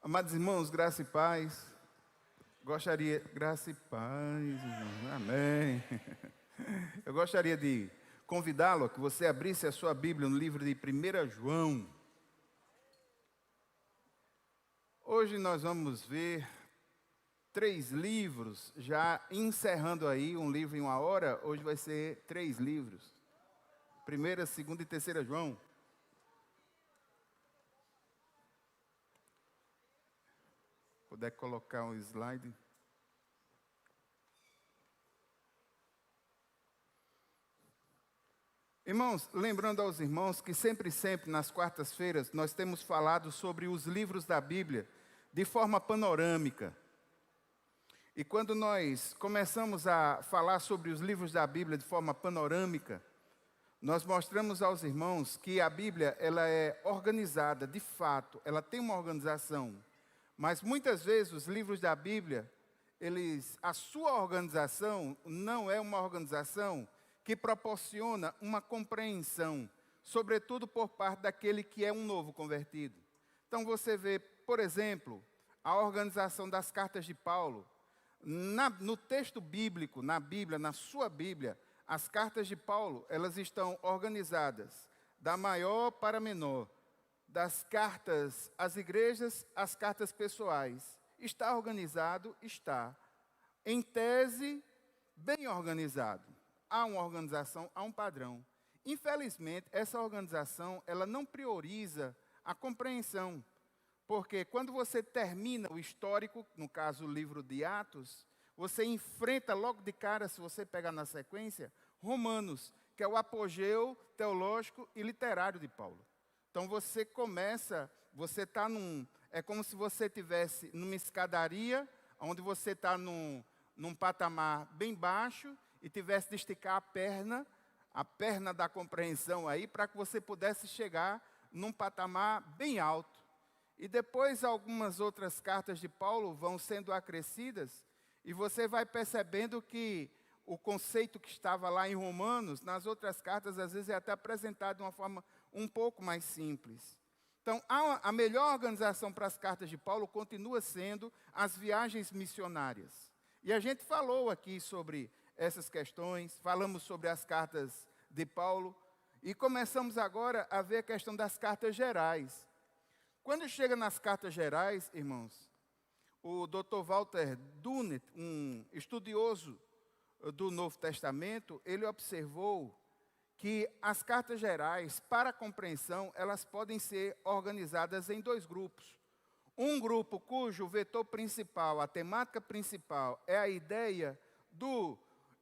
Amados irmãos, graça e paz. Graça e paz, irmãos. Amém. Eu gostaria de convidá-lo a que você abrisse a sua Bíblia no livro de 1 João. Hoje nós vamos ver 3 livros, já encerrando aí um livro em uma hora, hoje vai ser 3 livros. 1ª, 2ª e 3ª João. Puder colocar um slide. Irmãos, lembrando aos irmãos que sempre nas quartas-feiras, nós temos falado sobre os livros da Bíblia de forma panorâmica. E quando nós começamos a falar sobre os livros da Bíblia de forma panorâmica, nós mostramos aos irmãos que a Bíblia ela é organizada, de fato, ela tem uma organização. Mas muitas vezes os livros da Bíblia, a sua organização não é uma organização que proporciona uma compreensão, sobretudo por parte daquele que é um novo convertido. Então você vê, por exemplo, a organização das cartas de Paulo. No texto bíblico, na Bíblia, na sua Bíblia, as cartas de Paulo, elas estão organizadas da maior para a menor. Das cartas às igrejas, às cartas pessoais. Está organizado? Está. Em tese, bem organizado. Há uma organização, há um padrão. Infelizmente, essa organização, ela não prioriza a compreensão. Porque quando você termina o histórico, no caso o livro de Atos, você enfrenta logo de cara, se você pegar na sequência, Romanos, que é o apogeu teológico e literário de Paulo. Então você começa, você está é como se você estivesse numa escadaria, onde você está num patamar bem baixo, e tivesse de esticar a perna da compreensão aí, para que você pudesse chegar num patamar bem alto. E depois algumas outras cartas de Paulo vão sendo acrescidas, e você vai percebendo que o conceito que estava lá em Romanos, nas outras cartas, às vezes é até apresentado de uma forma um pouco mais simples. Então, a melhor organização para as cartas de Paulo continua sendo as viagens missionárias. E a gente falou aqui sobre essas questões, falamos sobre as cartas de Paulo, e começamos agora a ver a questão das cartas gerais. Quando chega nas cartas gerais, irmãos, o Dr. Walter Dunnett, um estudioso do Novo Testamento, ele observou que as cartas gerais, para a compreensão, elas podem ser organizadas em 2 grupos. Um grupo cujo vetor principal, a temática principal, é a ideia do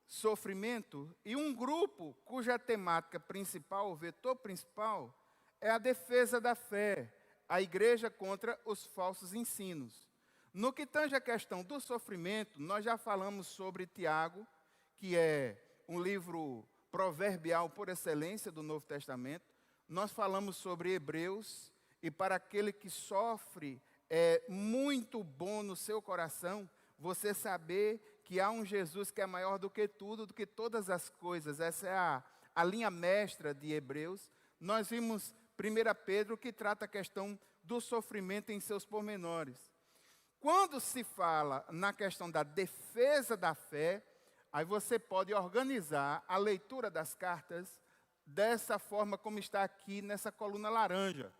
sofrimento, e um grupo cuja temática principal, o vetor principal, é a defesa da fé, a igreja contra os falsos ensinos. No que tange a questão do sofrimento, nós já falamos sobre Tiago, que é um livro proverbial por excelência do Novo Testamento. Nós falamos sobre Hebreus, e para aquele que sofre, é muito bom no seu coração você saber que há um Jesus que é maior do que tudo, do que todas as coisas. Essa é a linha mestra de Hebreus. Nós vimos 1 Pedro, que trata a questão do sofrimento em seus pormenores. Quando se fala na questão da defesa da fé, aí você pode organizar a leitura das cartas dessa forma como está aqui nessa coluna laranja.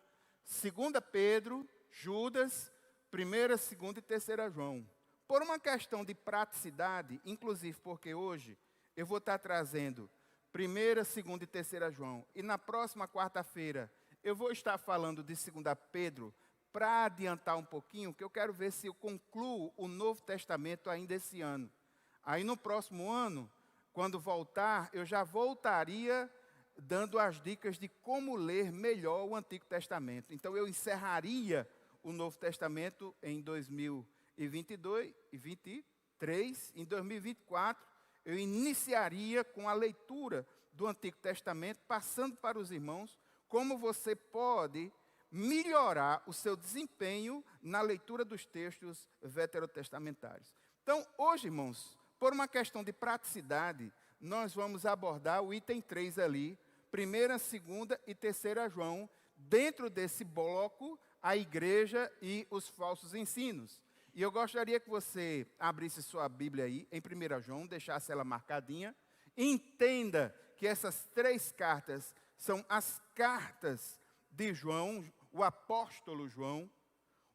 2 Pedro, Judas, 1ª, 2ª e 3ª João. Por uma questão de praticidade, inclusive porque hoje eu vou estar trazendo 1ª, 2ª e 3ª João. E na próxima quarta-feira eu vou estar falando de 2 Pedro, para adiantar um pouquinho, que eu quero ver se eu concluo o Novo Testamento ainda esse ano. Aí no próximo ano, quando voltar, eu já voltaria dando as dicas de como ler melhor o Antigo Testamento. Então eu encerraria o Novo Testamento em 2022 e 2023. Em 2024, eu iniciaria com a leitura do Antigo Testamento, passando para os irmãos como você pode melhorar o seu desempenho na leitura dos textos veterotestamentários. Então, hoje, irmãos, por uma questão de praticidade, nós vamos abordar o item 3 ali, 1ª, 2ª e 3ª João, dentro desse bloco a igreja e os falsos ensinos. E eu gostaria que você abrisse sua Bíblia aí, em 1 João, deixasse ela marcadinha. Entenda que essas 3 cartas são as cartas de João, o apóstolo João.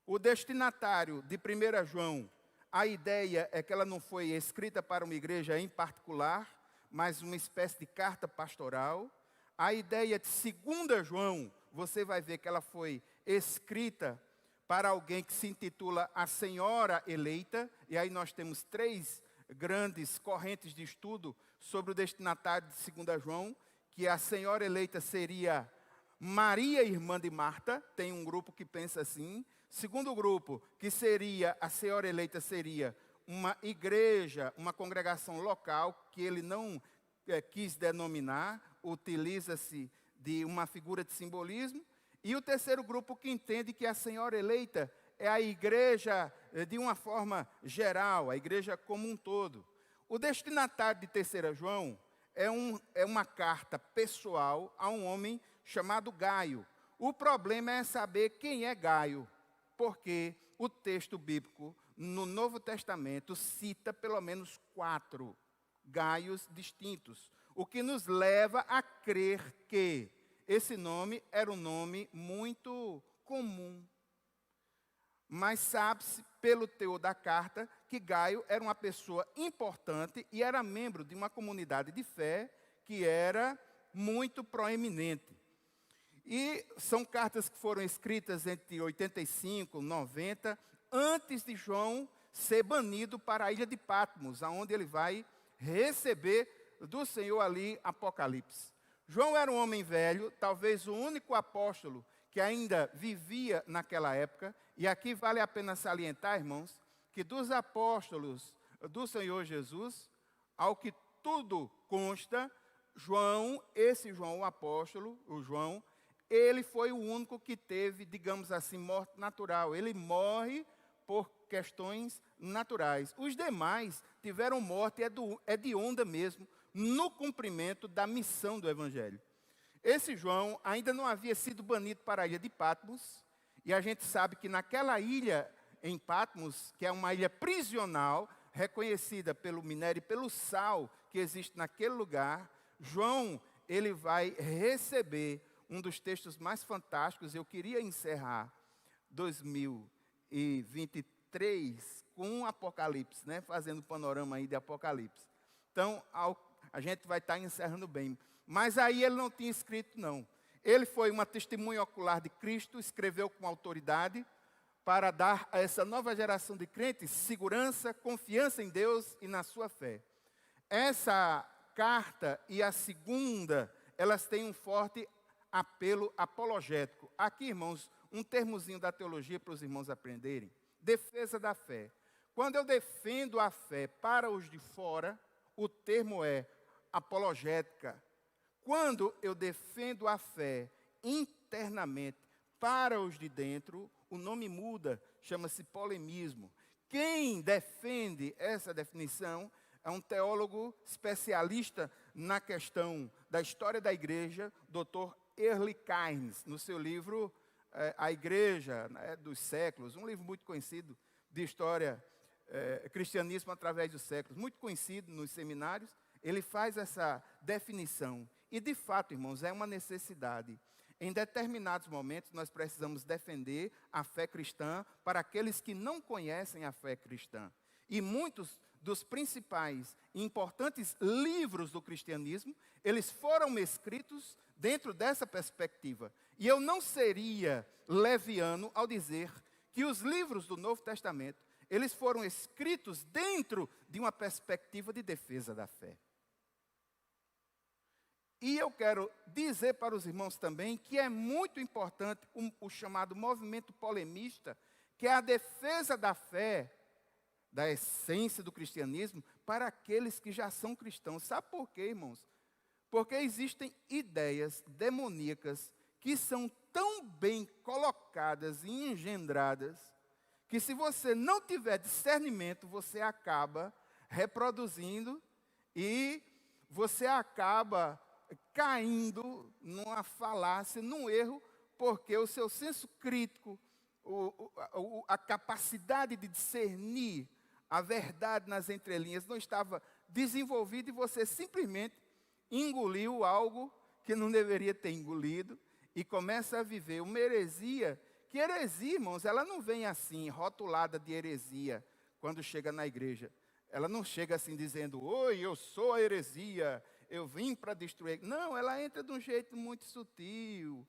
O destinatário de 1 João, a ideia é que ela não foi escrita para uma igreja em particular, mas uma espécie de carta pastoral. A ideia de 2 João, você vai ver que ela foi escrita para alguém que se intitula a Senhora Eleita, e aí nós temos 3 grandes correntes de estudo sobre o destinatário de 2 João, que a Senhora Eleita seria Maria, irmã de Marta, tem um grupo que pensa assim. Segundo grupo, que seria, a Senhora Eleita seria uma igreja, uma congregação local, que ele não quis denominar, utiliza-se de uma figura de simbolismo. E o terceiro grupo que entende que a Senhora Eleita é a igreja de uma forma geral, a igreja como um todo. O destinatário de 3 João é uma carta pessoal a um homem chamado Gaio. O problema é saber quem é Gaio, porque o texto bíblico no Novo Testamento cita pelo menos 4 Gaios distintos, o que nos leva a crer que esse nome era um nome muito comum. Mas sabe-se, pelo teor da carta, que Gaio era uma pessoa importante e era membro de uma comunidade de fé que era muito proeminente. E são cartas que foram escritas entre 85 e 90, antes de João ser banido para a ilha de Patmos, aonde ele vai receber do Senhor ali Apocalipse. João era um homem velho, talvez o único apóstolo que ainda vivia naquela época. E aqui vale a pena salientar, irmãos, que dos apóstolos do Senhor Jesus, ao que tudo consta, João, esse João, o apóstolo, o João, ele foi o único que teve, digamos assim, morte natural. Ele morre por questões naturais. Os demais tiveram morte hedionda mesmo, no cumprimento da missão do Evangelho. Esse João ainda não havia sido banido para a ilha de Patmos, e a gente sabe que naquela ilha em Patmos, que é uma ilha prisional, reconhecida pelo minério e pelo sal que existe naquele lugar, João, ele vai receber um dos textos mais fantásticos. Eu queria encerrar 2023 com Apocalipse, né? Fazendo o panorama aí de Apocalipse. Então, a gente vai estar encerrando bem. Mas aí ele não tinha escrito, não. Ele foi uma testemunha ocular de Cristo, escreveu com autoridade para dar a essa nova geração de crentes segurança, confiança em Deus e na sua fé. Essa carta e a segunda, elas têm um forte apelo apologético. Aqui, irmãos, um termozinho da teologia para os irmãos aprenderem. Defesa da fé. Quando eu defendo a fé para os de fora, o termo é apologética. Quando eu defendo a fé internamente para os de dentro, o nome muda, chama-se polemismo. Quem defende essa definição é um teólogo especialista na questão da história da igreja, Dr. Early Kynes, no seu livro A Igreja, né, dos Séculos, um livro muito conhecido de história, cristianismo através dos séculos, muito conhecido nos seminários. Ele faz essa definição. E, de fato, irmãos, é uma necessidade. Em determinados momentos, nós precisamos defender a fé cristã para aqueles que não conhecem a fé cristã. E muitos dos principais e importantes livros do cristianismo, eles foram escritos dentro dessa perspectiva. E eu não seria leviano ao dizer que os livros do Novo Testamento, eles foram escritos dentro de uma perspectiva de defesa da fé. E eu quero dizer para os irmãos também que é muito importante o chamado movimento polemista, que é a defesa da fé, da essência do cristianismo, para aqueles que já são cristãos. Sabe por quê, irmãos? Porque existem ideias demoníacas que são tão bem colocadas e engendradas, que se você não tiver discernimento, você acaba reproduzindo e você acaba caindo numa falácia, num erro, porque o seu senso crítico a capacidade de discernir a verdade nas entrelinhas não estava desenvolvida e você simplesmente engoliu algo que não deveria ter engolido e começa a viver uma heresia, que heresia, irmãos, ela não vem assim, rotulada de heresia, quando chega na igreja. Ela não chega assim dizendo, oi, eu sou a heresia, eu vim para destruir. Não, ela entra de um jeito muito sutil.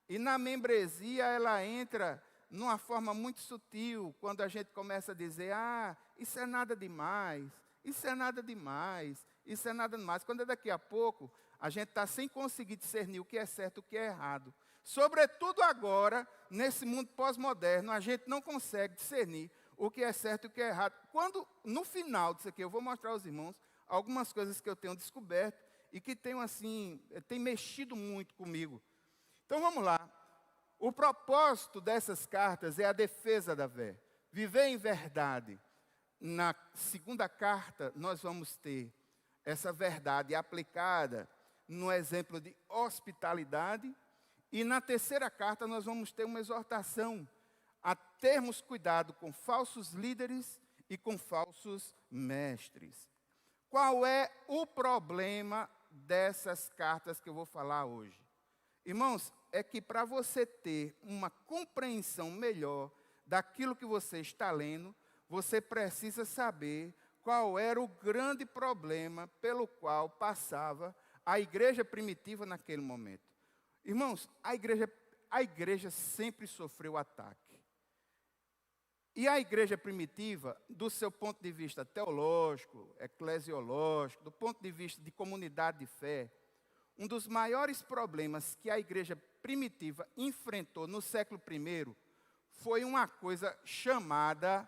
E na membresia ela entra numa forma muito sutil, quando a gente começa a dizer, isso é nada demais, isso é nada demais, isso é nada demais. Quando é daqui a pouco, a gente está sem conseguir discernir o que é certo e o que é errado. Sobretudo agora, nesse mundo pós-moderno, a gente não consegue discernir o que é certo e o que é errado. Quando, no final disso aqui, eu vou mostrar aos irmãos algumas coisas que eu tenho descoberto e que tenho, assim, tem mexido muito comigo. Então vamos lá. O propósito dessas cartas é a defesa da fé. Viver em verdade. Na segunda carta, nós vamos ter essa verdade aplicada no exemplo de hospitalidade. E na terceira carta, nós vamos ter uma exortação a termos cuidado com falsos líderes e com falsos mestres. Qual é o problema dessas cartas que eu vou falar hoje? Irmãos, é que para você ter uma compreensão melhor daquilo que você está lendo, você precisa saber qual era o grande problema pelo qual passava a igreja primitiva naquele momento. Irmãos, a igreja sempre sofreu ataque. E a igreja primitiva, do seu ponto de vista teológico, eclesiológico, do ponto de vista de comunidade de fé, um dos maiores problemas que a igreja primitiva enfrentou no século I foi uma coisa chamada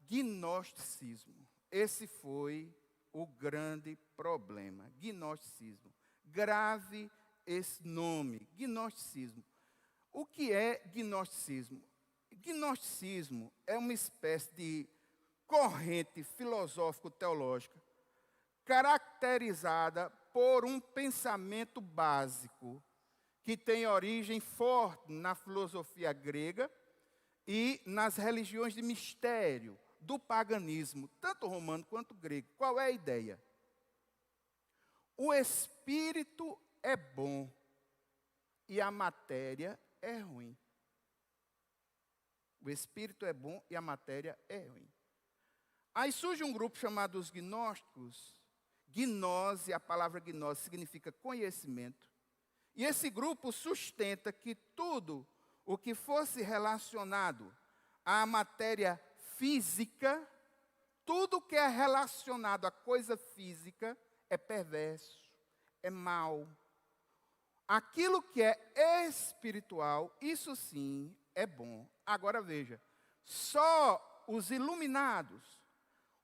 gnosticismo. Esse foi o grande problema, gnosticismo. Grave esse nome, gnosticismo. O que é gnosticismo? Gnosticismo é uma espécie de corrente filosófico-teológica caracterizada por um pensamento básico que tem origem forte na filosofia grega e nas religiões de mistério do paganismo, tanto romano quanto grego. Qual é a ideia? O espírito é bom e a matéria é ruim. O espírito é bom e a matéria é ruim. Aí surge um grupo chamado os gnósticos. Gnose, a palavra gnose significa conhecimento. E esse grupo sustenta que tudo o que fosse relacionado à matéria física, tudo que é relacionado à coisa física é perverso, é mau. Aquilo que é espiritual, isso sim é bom. Agora veja, só os iluminados,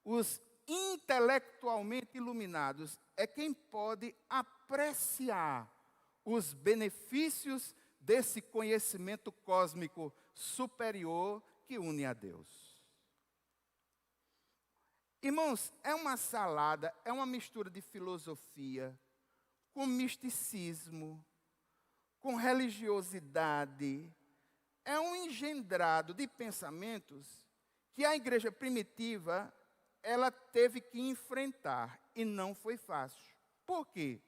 os intelectualmente iluminados, é quem pode apreciar os benefícios desse conhecimento cósmico superior que une a Deus. Irmãos, é uma salada, é uma mistura de filosofia, com misticismo, com religiosidade. É um engendrado de pensamentos que a igreja primitiva ela teve que enfrentar e não foi fácil. Por quê?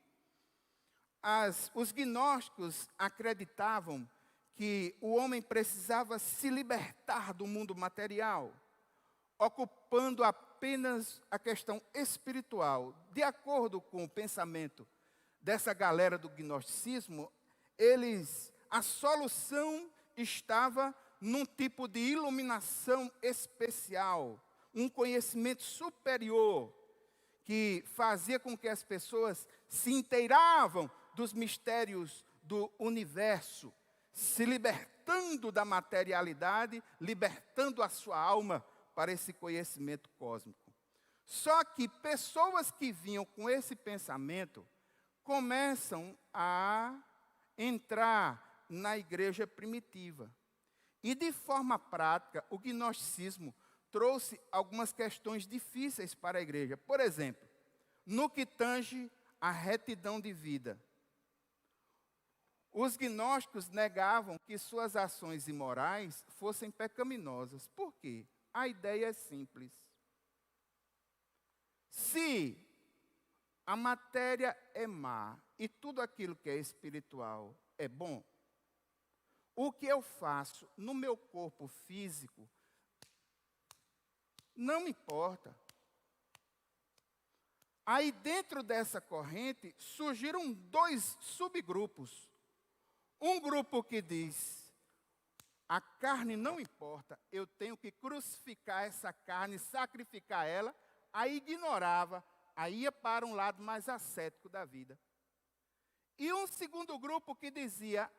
Os gnósticos acreditavam que o homem precisava se libertar do mundo material, ocupando apenas a questão espiritual. De acordo com o pensamento dessa galera do gnosticismo, a solução estava num tipo de iluminação especial, um conhecimento superior, que fazia com que as pessoas se inteiravam dos mistérios do universo, se libertando da materialidade, libertando a sua alma para esse conhecimento cósmico. Só que pessoas que vinham com esse pensamento começam a entrar na igreja primitiva. E de forma prática, o gnosticismo trouxe algumas questões difíceis para a igreja. Por exemplo, no que tange à retidão de vida. Os gnósticos negavam que suas ações imorais fossem pecaminosas. Por quê? A ideia é simples. Se a matéria é má e tudo aquilo que é espiritual é bom, o que eu faço no meu corpo físico não me importa. Aí dentro dessa corrente surgiram 2 subgrupos. Um grupo que diz, a carne não importa, eu tenho que crucificar essa carne, sacrificar ela, aí ignorava, aí ia para um lado mais ascético da vida. E um segundo grupo que dizia,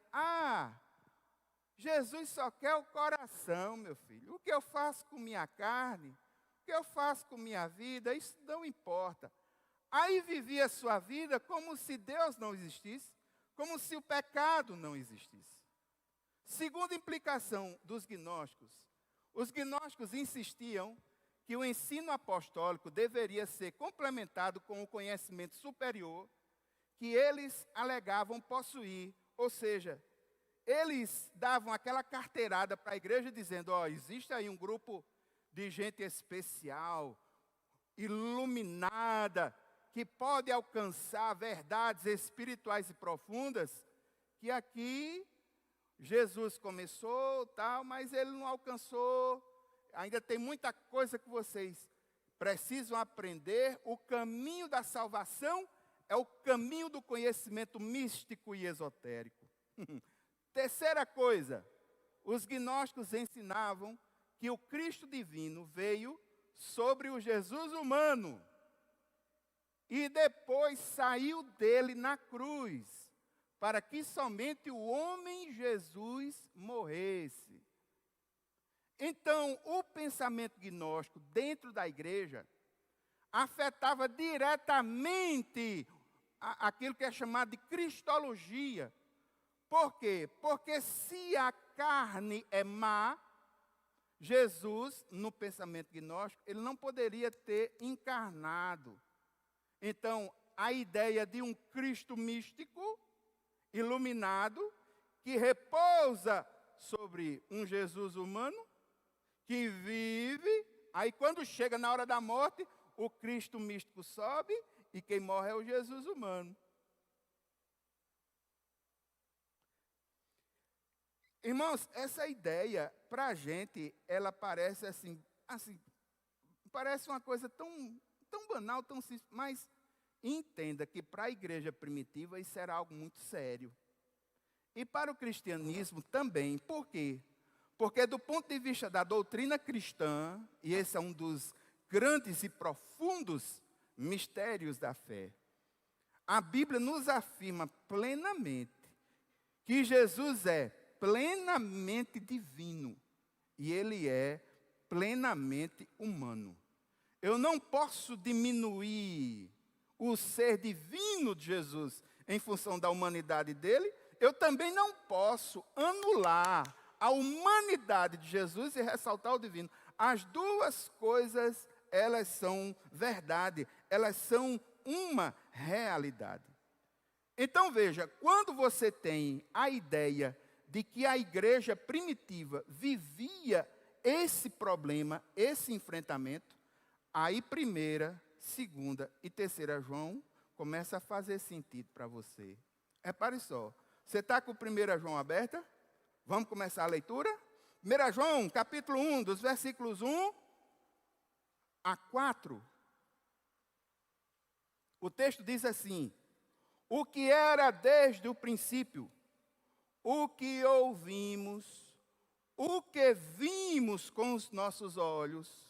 Jesus só quer o coração, meu filho. O que eu faço com minha carne, o que eu faço com minha vida, isso não importa. Aí vivia a sua vida como se Deus não existisse, como se o pecado não existisse. Segunda implicação dos gnósticos, os gnósticos insistiam que o ensino apostólico deveria ser complementado com o conhecimento superior que eles alegavam possuir, ou seja, eles davam aquela carteirada para a igreja dizendo, existe aí um grupo de gente especial, iluminada, que pode alcançar verdades espirituais e profundas, que aqui Jesus começou, tal, mas ele não alcançou. Ainda tem muita coisa que vocês precisam aprender. O caminho da salvação é o caminho do conhecimento místico e esotérico. Terceira coisa, os gnósticos ensinavam que o Cristo divino veio sobre o Jesus humano e depois saiu dele na cruz, para que somente o homem Jesus morresse. Então, o pensamento gnóstico dentro da igreja afetava diretamente aquilo que é chamado de cristologia. Por quê? Porque se a carne é má, Jesus, no pensamento gnóstico, ele não poderia ter encarnado. Então, a ideia de um Cristo místico, iluminado, que repousa sobre um Jesus humano, que vive, aí quando chega na hora da morte, o Cristo místico sobe e quem morre é o Jesus humano. Irmãos, essa ideia, para a gente, ela parece assim, parece uma coisa tão banal, tão simples, mas entenda que para a igreja primitiva isso era algo muito sério. E para o cristianismo também. Por quê? Porque do ponto de vista da doutrina cristã, e esse é um dos grandes e profundos mistérios da fé, a Bíblia nos afirma plenamente que Jesus é plenamente divino e ele é plenamente humano. Eu não posso diminuir o ser divino de Jesus em função da humanidade dele. Eu também não posso anular a humanidade de Jesus e ressaltar o divino. As duas coisas, elas são verdade, elas são uma realidade. Então veja, quando você tem a ideia de que a igreja primitiva vivia esse problema, esse enfrentamento, aí 1ª, 2ª e 3ª João começa a fazer sentido para você. Repare só, você está com 1ª João aberta? Vamos começar a leitura? 1 João, capítulo 1, dos versículos 1 a 4. O texto diz assim: o que era desde o princípio, o que ouvimos, o que vimos com os nossos olhos,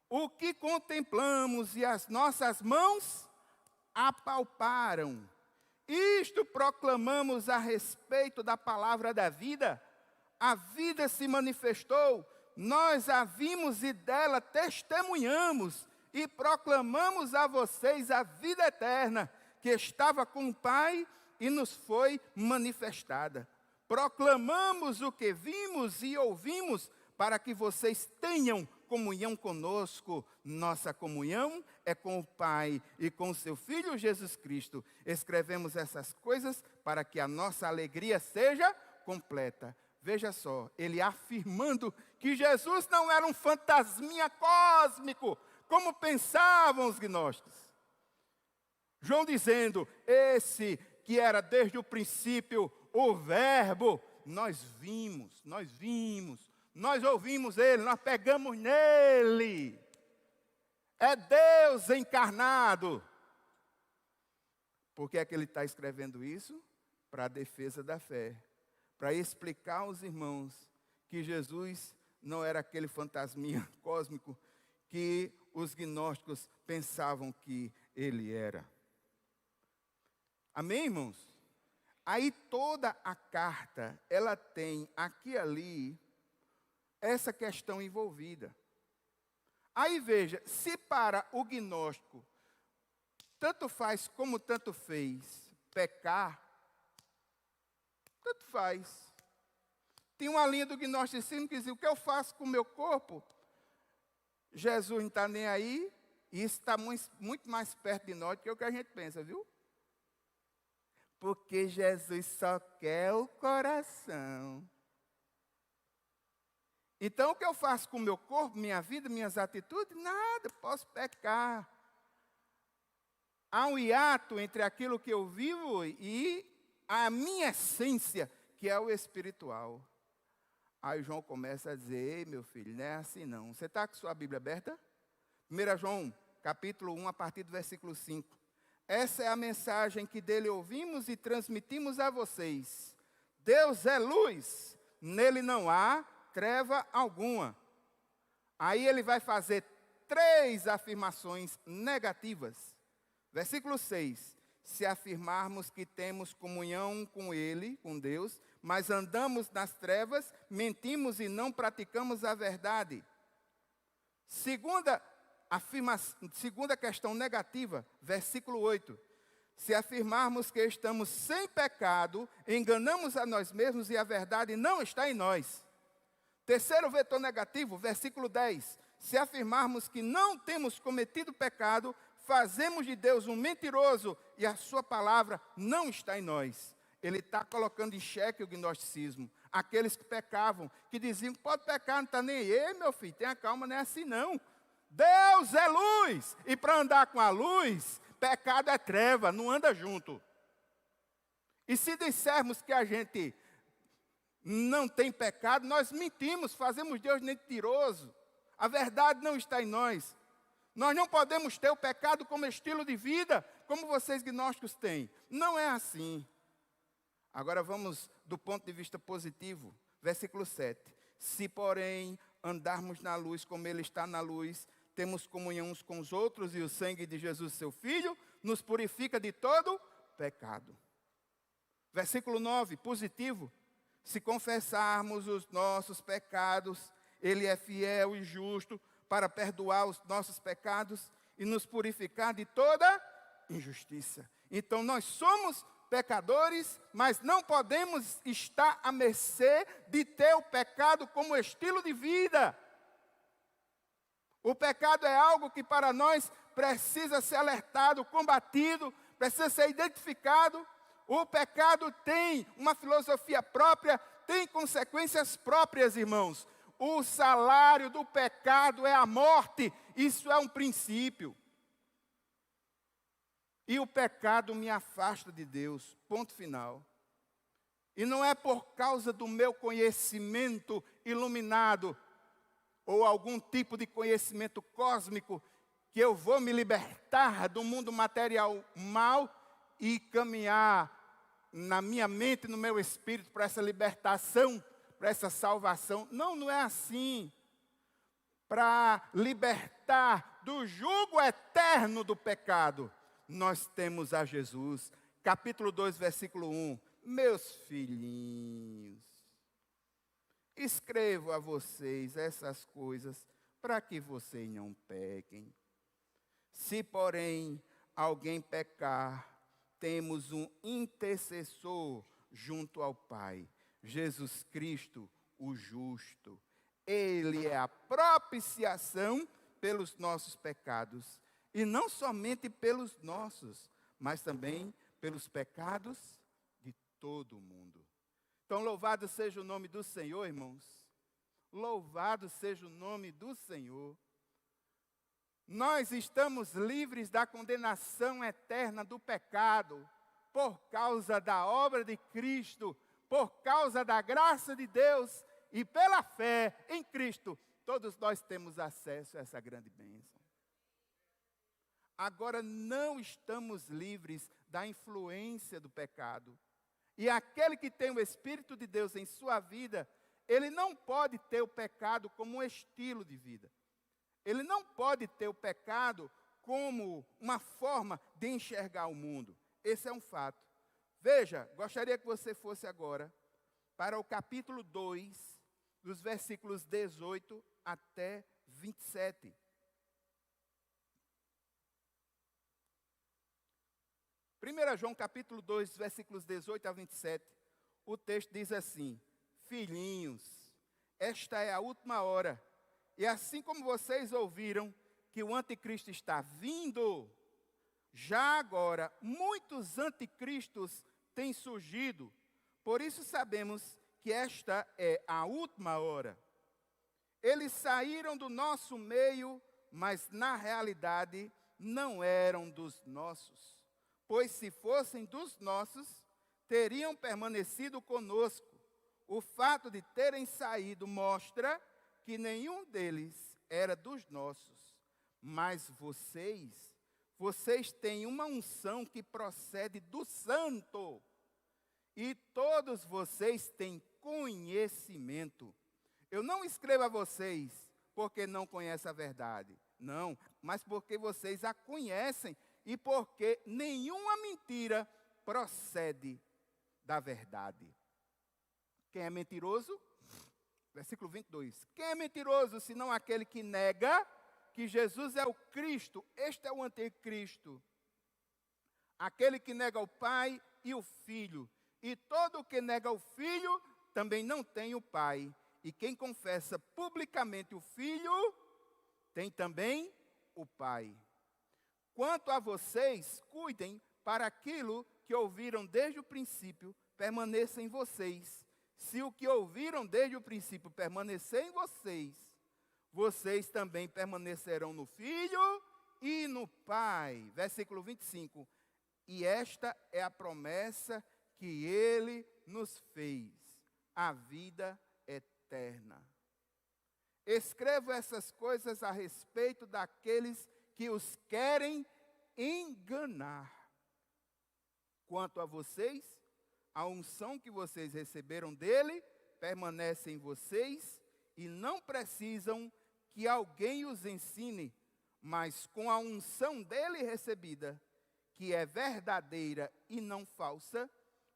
o que contemplamos e as nossas mãos apalparam. Isto proclamamos a respeito da palavra da vida. A vida se manifestou, nós a vimos e dela testemunhamos e proclamamos a vocês a vida eterna, que estava com o Pai e nos foi manifestada. Proclamamos o que vimos e ouvimos, para que vocês tenham comunhão conosco. Nossa comunhão é com o Pai e com o seu Filho Jesus Cristo. Escrevemos essas coisas para que a nossa alegria seja completa. Veja só, ele afirmando que Jesus não era um fantasminha cósmico, como pensavam os gnósticos. João dizendo, esse que era desde o princípio o Verbo, nós ouvimos ele, nós pegamos nele. É Deus encarnado. Por que é que ele está escrevendo isso? Para a defesa da fé. Para explicar aos irmãos que Jesus não era aquele fantasminha cósmico que os gnósticos pensavam que ele era. Amém, irmãos? Aí toda a carta, ela tem aqui e ali essa questão envolvida. Aí veja, se para o gnóstico tanto faz como tanto fez pecar, tanto faz. Tem uma linha do gnosticismo que diz, o que eu faço com o meu corpo? Jesus não está nem aí, e isso está muito mais perto de nós do que o que a gente pensa, viu? Porque Jesus só quer o coração. Então, o que eu faço com o meu corpo, minha vida, minhas atitudes? Nada, posso pecar. Há um hiato entre aquilo que eu vivo e a minha essência, que é o espiritual. Aí João começa a dizer, ei, meu filho, não é assim não. Você está com sua Bíblia aberta? 1 João, capítulo 1, a partir do versículo 5. Essa é a mensagem que dele ouvimos e transmitimos a vocês. Deus é luz, nele não há treva alguma. Aí ele vai fazer 3 afirmações negativas. Versículo 6. Se afirmarmos que temos comunhão com ele, com Deus, mas andamos nas trevas, mentimos e não praticamos a verdade. Segunda questão negativa, versículo 8. Se afirmarmos que estamos sem pecado, enganamos a nós mesmos e a verdade não está em nós. Terceiro vetor negativo, versículo 10. Se afirmarmos que não temos cometido pecado, fazemos de Deus um mentiroso e a sua palavra não está em nós. Ele está colocando em xeque o gnosticismo. Aqueles que pecavam, que diziam, pode pecar, não está nem aí. Ei, meu filho, tenha calma, não é assim não. Deus é luz, e para andar com a luz, pecado é treva, não anda junto. E se dissermos que a gente não tem pecado, nós mentimos, fazemos Deus mentiroso. A verdade não está em nós. Nós não podemos ter o pecado como estilo de vida, como vocês gnósticos têm. Não é assim. Agora vamos do ponto de vista positivo. Versículo 7. Se, porém, andarmos na luz como ele está na luz, temos comunhão uns com os outros e o sangue de Jesus, seu Filho, nos purifica de todo pecado. Versículo 9, positivo. Se confessarmos os nossos pecados, ele é fiel e justo para perdoar os nossos pecados e nos purificar de toda injustiça. Então nós somos pecadores, mas não podemos estar à mercê de ter o pecado como estilo de vida. O pecado é algo que para nós precisa ser alertado, combatido, precisa ser identificado. O pecado tem uma filosofia própria, tem consequências próprias, irmãos. O salário do pecado é a morte, isso é um princípio. E o pecado me afasta de Deus, ponto final. E não é por causa do meu conhecimento iluminado, ou algum tipo de conhecimento cósmico, que eu vou me libertar do mundo material mal e caminhar na minha mente e no meu espírito para essa libertação, para essa salvação. Não, não é assim. Para libertar do jugo eterno do pecado, nós temos a Jesus. Capítulo 2, versículo 1. Meus filhinhos, escrevo a vocês essas coisas para que vocês não pequem. Se, porém, alguém pecar, temos um intercessor junto ao Pai, Jesus Cristo, o justo. Ele é a propiciação pelos nossos pecados. E não somente pelos nossos, mas também pelos pecados de todo o mundo. Então, louvado seja o nome do Senhor, irmãos. Louvado seja o nome do Senhor. Nós estamos livres da condenação eterna do pecado, por causa da obra de Cristo, por causa da graça de Deus e pela fé em Cristo. Todos nós temos acesso a essa grande bênção. Agora não estamos livres da influência do pecado. E aquele que tem o Espírito de Deus em sua vida, ele não pode ter o pecado como um estilo de vida. Ele não pode ter o pecado como uma forma de enxergar o mundo. Esse é um fato. Veja, gostaria que você fosse agora para o capítulo 2, dos versículos 18 até 27. Primeira João capítulo 2, versículos 18 a 27. O texto diz assim: filhinhos, esta é a última hora. E assim como vocês ouviram que o anticristo está vindo, já agora muitos anticristos têm surgido. Por isso sabemos que esta é a última hora. Eles saíram do nosso meio, mas na realidade não eram dos nossos. Pois se fossem dos nossos, teriam permanecido conosco. O fato de terem saído mostra que nenhum deles era dos nossos. Mas vocês têm uma unção que procede do Santo. E todos vocês têm conhecimento. Eu não escrevo a vocês porque não conhecem a verdade. Não, mas porque vocês a conhecem e porque nenhuma mentira procede da verdade. Quem é mentiroso? Versículo 22. Quem é mentiroso, senão aquele que nega que Jesus é o Cristo? Este é o anticristo. Aquele que nega o Pai e o Filho. E todo o que nega o Filho, também não tem o Pai. E quem confessa publicamente o Filho, tem também o Pai. Quanto a vocês, cuidem para aquilo que ouviram desde o princípio, permaneça em vocês. Se o que ouviram desde o princípio permanecer em vocês, vocês também permanecerão no Filho e no Pai. Versículo 25. E esta é a promessa que Ele nos fez, a vida eterna. Escrevo essas coisas a respeito daqueles que os querem enganar. Quanto a vocês, a unção que vocês receberam dele permanece em vocês e não precisam que alguém os ensine, mas com a unção dele recebida, que é verdadeira e não falsa,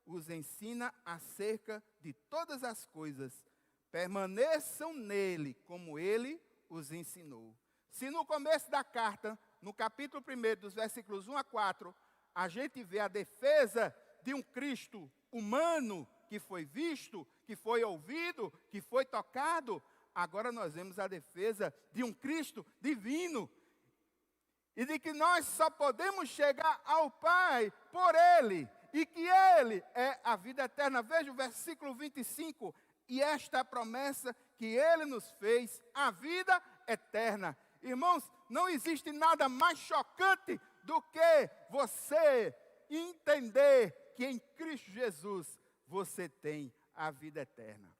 os ensina acerca de todas as coisas. Permaneçam nele como ele os ensinou. Se no começo da carta, no capítulo 1, dos versículos 1 a 4, a gente vê a defesa de um Cristo humano que foi visto, que foi ouvido, que foi tocado, agora nós vemos a defesa de um Cristo divino. E de que nós só podemos chegar ao Pai por Ele, e que Ele é a vida eterna. Veja o versículo 25, e esta é a promessa que Ele nos fez, a vida eterna. Irmãos, não existe nada mais chocante do que você entender que em Cristo Jesus você tem a vida eterna.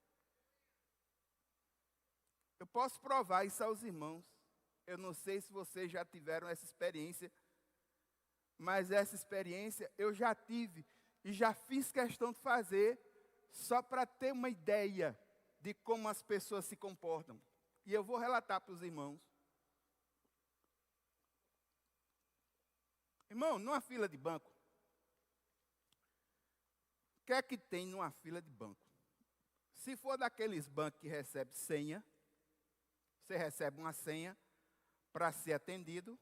Eu posso provar isso aos irmãos. Eu não sei se vocês já tiveram essa experiência, mas essa experiência eu já tive e já fiz questão de fazer só para ter uma ideia de como as pessoas se comportam. E eu vou relatar para os irmãos. Irmão, numa fila de banco, o que é que tem numa fila de banco? Se for daqueles bancos que recebe senha, você recebe uma senha para ser atendido,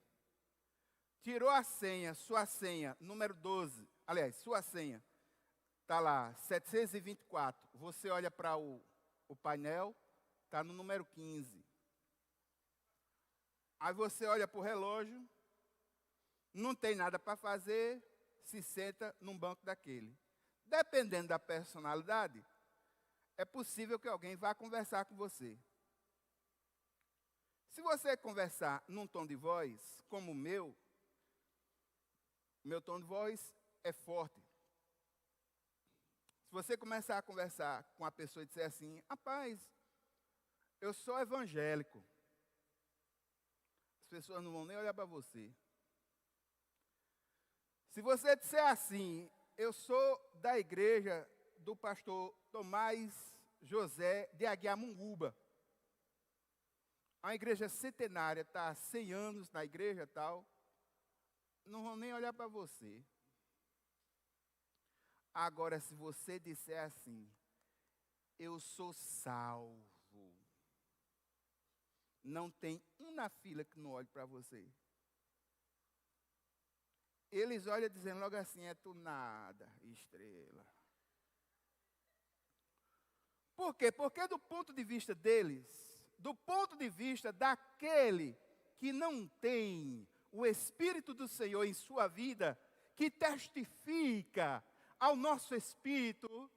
tirou a senha, sua senha, número 12, aliás, sua senha, está lá, 724, você olha para o painel, está no número 15. Aí você olha para o relógio, não tem nada para fazer, se senta num banco daquele. Dependendo da personalidade, é possível que alguém vá conversar com você. Se você conversar num tom de voz, como o meu tom de voz é forte. Se você começar a conversar com a pessoa e disser assim, rapaz, eu sou evangélico, as pessoas não vão nem olhar para você. Se você disser assim, eu sou da igreja do pastor Tomás José de Aguiamunguba, a igreja centenária, está há 100 anos na igreja e tal, não vão nem olhar para você. Agora, se você disser assim, eu sou salvo, não tem um na fila que não olhe para você. Eles olham dizendo logo assim, é tu nada, estrela. Por quê? Porque do ponto de vista deles, do ponto de vista daquele que não tem o Espírito do Senhor em sua vida, que testifica ao nosso espírito,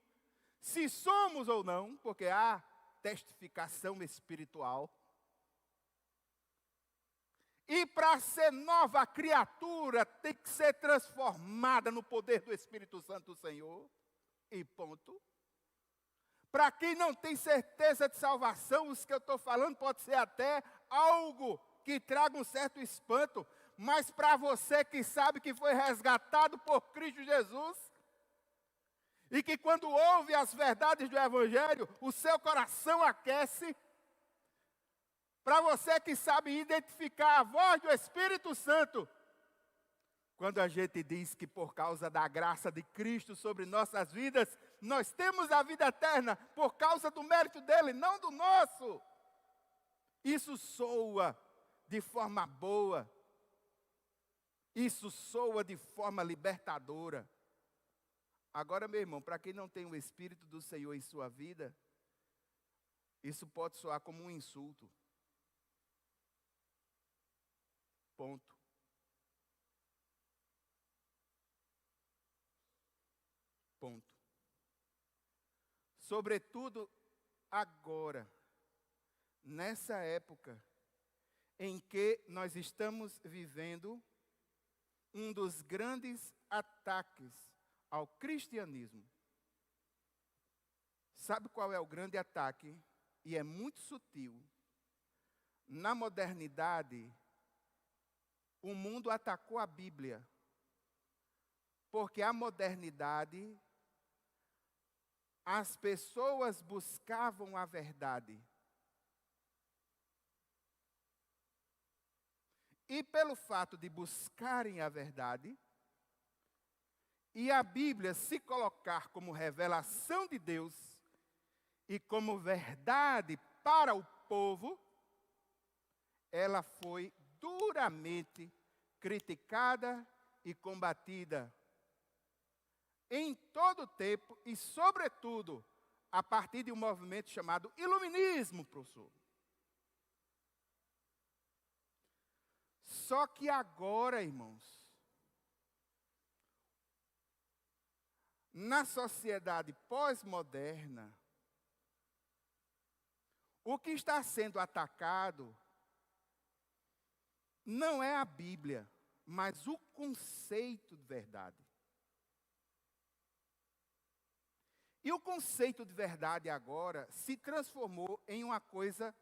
se somos ou não, porque há testificação espiritual. E para ser nova criatura, tem que ser transformada no poder do Espírito Santo do Senhor. E ponto. Para quem não tem certeza de salvação, os que eu estou falando pode ser até algo que traga um certo espanto. Mas para você que sabe que foi resgatado por Cristo Jesus, e que quando ouve as verdades do Evangelho, o seu coração aquece. Para você que sabe identificar a voz do Espírito Santo, quando a gente diz que por causa da graça de Cristo sobre nossas vidas, nós temos a vida eterna por causa do mérito dele, não do nosso. Isso soa de forma boa. Isso soa de forma libertadora. Agora, meu irmão, para quem não tem o Espírito do Senhor em sua vida, isso pode soar como um insulto. Ponto. Ponto. Sobretudo agora, nessa época em que nós estamos vivendo um dos grandes ataques ao cristianismo. Sabe qual é o grande ataque? E é muito sutil. Na modernidade, o mundo atacou a Bíblia, porque a modernidade, as pessoas buscavam a verdade. E pelo fato de buscarem a verdade, e a Bíblia se colocar como revelação de Deus, e como verdade para o povo, ela foi duramente criticada e combatida em todo o tempo e, sobretudo, a partir de um movimento chamado Iluminismo, professor. Só que agora, irmãos, na sociedade pós-moderna, o que está sendo atacado não é a Bíblia, mas o conceito de verdade. E o conceito de verdade agora se transformou em uma coisa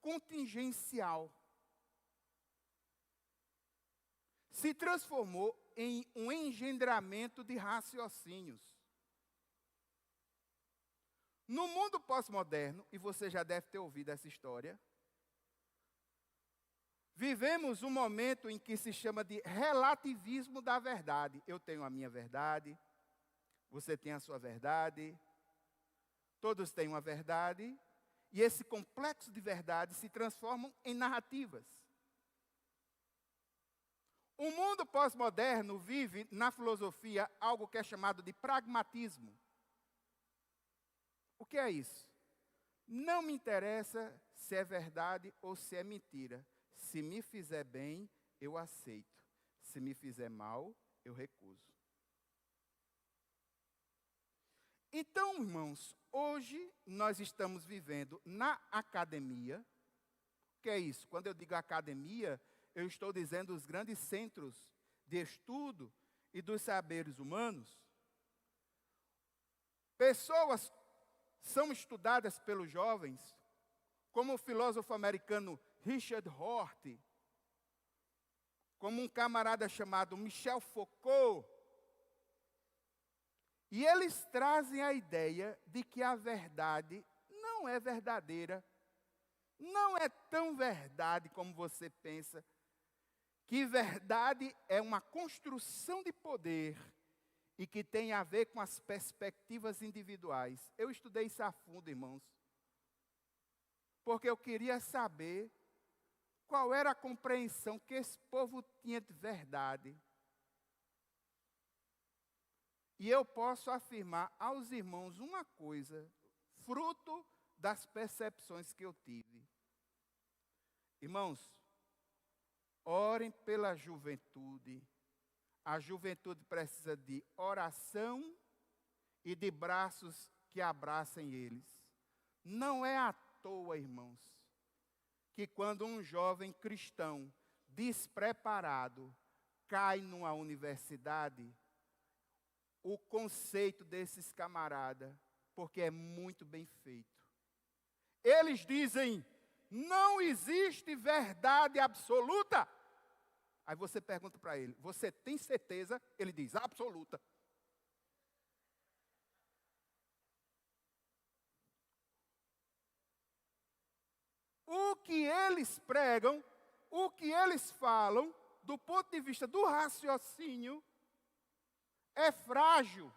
contingencial. Se transformou em um engendramento de raciocínios. No mundo pós-moderno, e você já deve ter ouvido essa história, vivemos um momento em que se chama de relativismo da verdade. Eu tenho a minha verdade, você tem a sua verdade, todos têm uma verdade, e esse complexo de verdades se transformam em narrativas. O mundo pós-moderno vive na filosofia algo que é chamado de pragmatismo. O que é isso? Não me interessa se é verdade ou se é mentira. Se me fizer bem, eu aceito. Se me fizer mal, eu recuso. Então, irmãos, hoje nós estamos vivendo na academia. O que é isso? Quando eu digo academia, eu estou dizendo os grandes centros de estudo e dos saberes humanos. Pessoas são estudadas pelos jovens, como o filósofo americano Richard Rorty, como um camarada chamado Michel Foucault. E eles trazem a ideia de que a verdade não é verdadeira, não é tão verdade como você pensa, que verdade é uma construção de poder e que tem a ver com as perspectivas individuais. Eu estudei isso a fundo, irmãos, porque eu queria saber qual era a compreensão que esse povo tinha de verdade. E eu posso afirmar aos irmãos uma coisa, fruto das percepções que eu tive. Irmãos, orem pela juventude. A juventude precisa de oração e de braços que abracem eles. Não é à toa, irmãos, que quando um jovem cristão despreparado cai numa universidade, o conceito desses camaradas, porque é muito bem feito. Eles dizem, não existe verdade absoluta. Aí você pergunta para ele, você tem certeza? Ele diz, absoluta. O que eles pregam, o que eles falam, do ponto de vista do raciocínio, é frágil,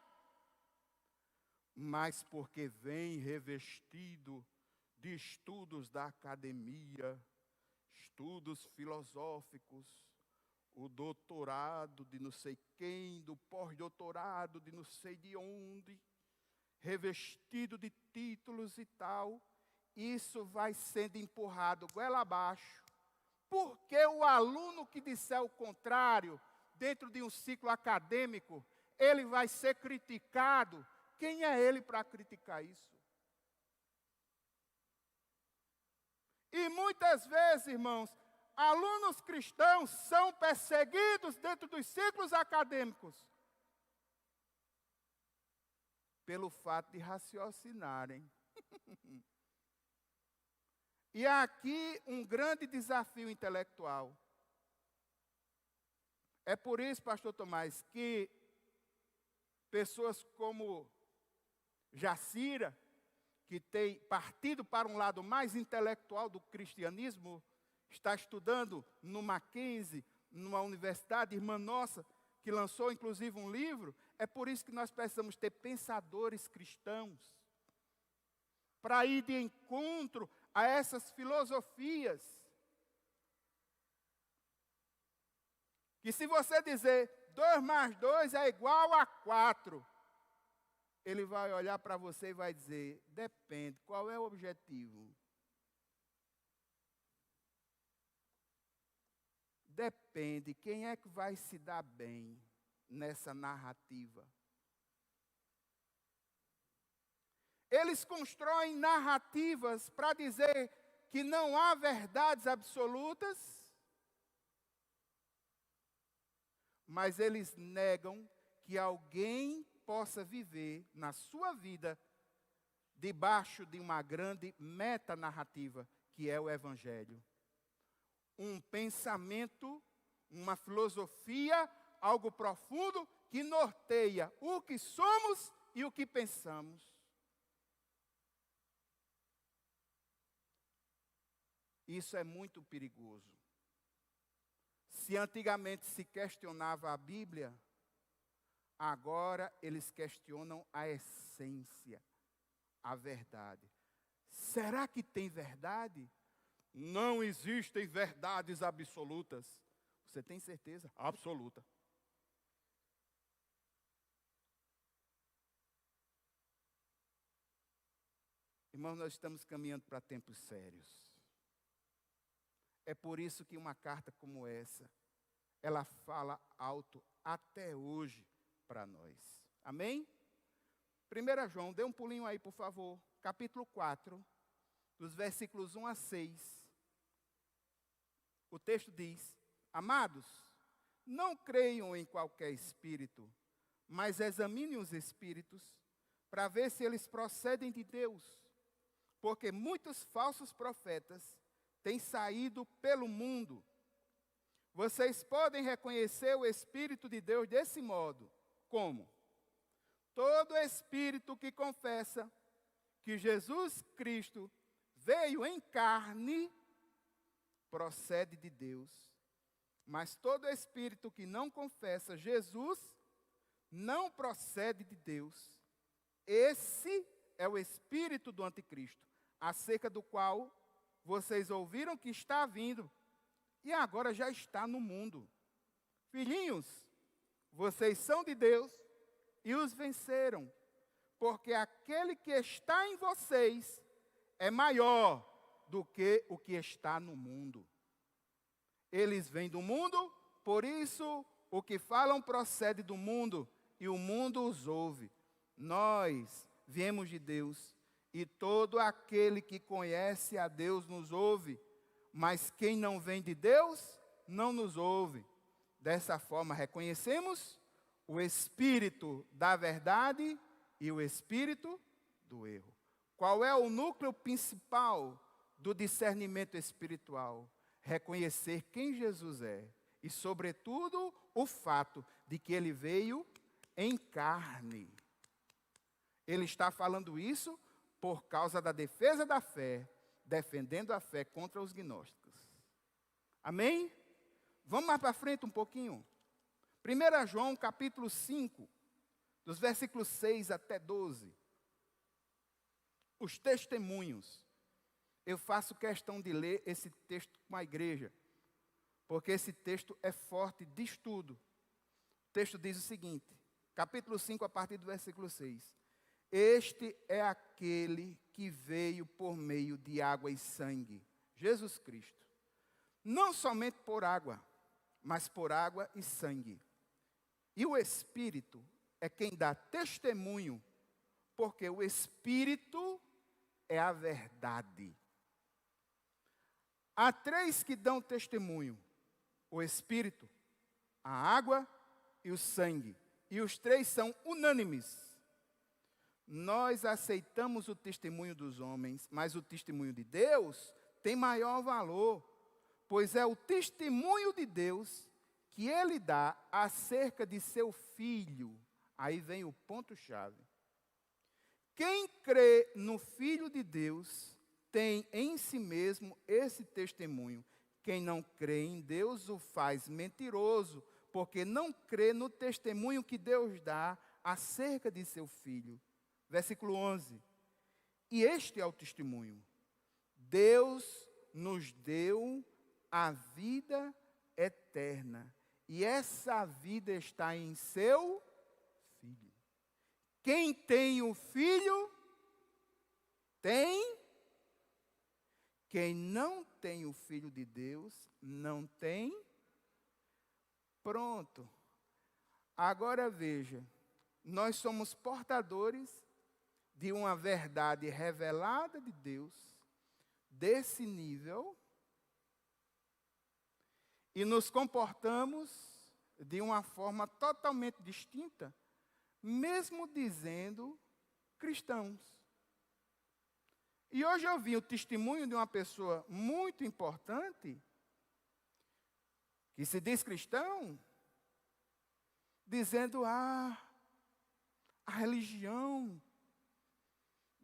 mas porque vem revestido de estudos da academia, estudos filosóficos, o doutorado de não sei quem, do pós-doutorado de não sei de onde, revestido de títulos e tal, isso vai sendo empurrado goela abaixo, porque o aluno que disser o contrário, dentro de um ciclo acadêmico, ele vai ser criticado. Quem é ele para criticar isso? E muitas vezes, irmãos, alunos cristãos são perseguidos dentro dos ciclos acadêmicos pelo fato de raciocinarem. E há aqui um grande desafio intelectual. É por isso, pastor Tomás, que pessoas como Jacira, que tem partido para um lado mais intelectual do cristianismo, está estudando no Mackenzie, numa universidade, irmã nossa, que lançou inclusive um livro. É por isso que nós precisamos ter pensadores cristãos, para ir de encontro a essas filosofias. Que se você dizer 2 mais 2 é igual a 4, ele vai olhar para você e vai dizer, depende, qual é o objetivo? Depende, quem é que vai se dar bem nessa narrativa? Eles constroem narrativas para dizer que não há verdades absolutas, mas eles negam que alguém possa viver na sua vida debaixo de uma grande metanarrativa, que é o Evangelho. Um pensamento, uma filosofia, algo profundo que norteia o que somos e o que pensamos. Isso é muito perigoso. Se antigamente se questionava a Bíblia, agora eles questionam a essência, a verdade. Será que tem verdade? Não existem verdades absolutas. Você tem certeza? Absoluta. Irmãos, nós estamos caminhando para tempos sérios. É por isso que uma carta como essa, ela fala alto até hoje para nós. Amém? 1 João, dê um pulinho aí, por favor. Capítulo 4, dos versículos 1 a 6. O texto diz: Amados, não creiam em qualquer espírito, mas examinem os espíritos, para ver se eles procedem de Deus. Porque muitos falsos profetas têm saído pelo mundo. Vocês podem reconhecer o Espírito de Deus desse modo. Como? Todo espírito que confessa que Jesus Cristo veio em carne, procede de Deus. Mas todo espírito que não confessa Jesus, não procede de Deus. Esse é o espírito do anticristo, acerca do qual vocês ouviram que está vindo, e agora já está no mundo. Filhinhos, vocês são de Deus e os venceram, porque aquele que está em vocês é maior do que o que está no mundo. Eles vêm do mundo, por isso o que falam procede do mundo, e o mundo os ouve. Nós viemos de Deus, e todo aquele que conhece a Deus nos ouve, mas quem não vem de Deus, não nos ouve. Dessa forma reconhecemos o espírito da verdade e o espírito do erro. Qual é o núcleo principal do discernimento espiritual? Reconhecer quem Jesus é e, sobretudo, o fato de que ele veio em carne. Ele está falando isso por causa da defesa da fé, defendendo a fé contra os gnósticos. Amém? Vamos mais para frente um pouquinho. 1 João, capítulo 5, dos versículos 6 até 12. Os testemunhos. Eu faço questão de ler esse texto com a igreja, porque esse texto é forte de estudo. O texto diz o seguinte, capítulo 5, a partir do versículo 6. Este é aquele que veio por meio de água e sangue, Jesus Cristo. Não somente por água, mas por água e sangue. E o Espírito é quem dá testemunho, porque o Espírito é a verdade. Há três que dão testemunho: o Espírito, a água e o sangue. E os três são unânimes. Nós aceitamos o testemunho dos homens, mas o testemunho de Deus tem maior valor, pois é o testemunho de Deus que Ele dá acerca de seu Filho. Aí vem o ponto-chave. Quem crê no Filho de Deus tem em si mesmo esse testemunho. Quem não crê em Deus o faz mentiroso, porque não crê no testemunho que Deus dá acerca de seu Filho. Versículo 11. E este é o testemunho. Deus nos deu a vida eterna. E essa vida está em seu Filho. Quem tem o Filho, tem. Quem não tem o Filho de Deus, não tem. Pronto. Agora veja, nós somos portadores de uma verdade revelada de Deus, desse nível, e nos comportamos de uma forma totalmente distinta, mesmo dizendo cristãos. E hoje eu vi o testemunho de uma pessoa muito importante, que se diz cristão, dizendo, a religião,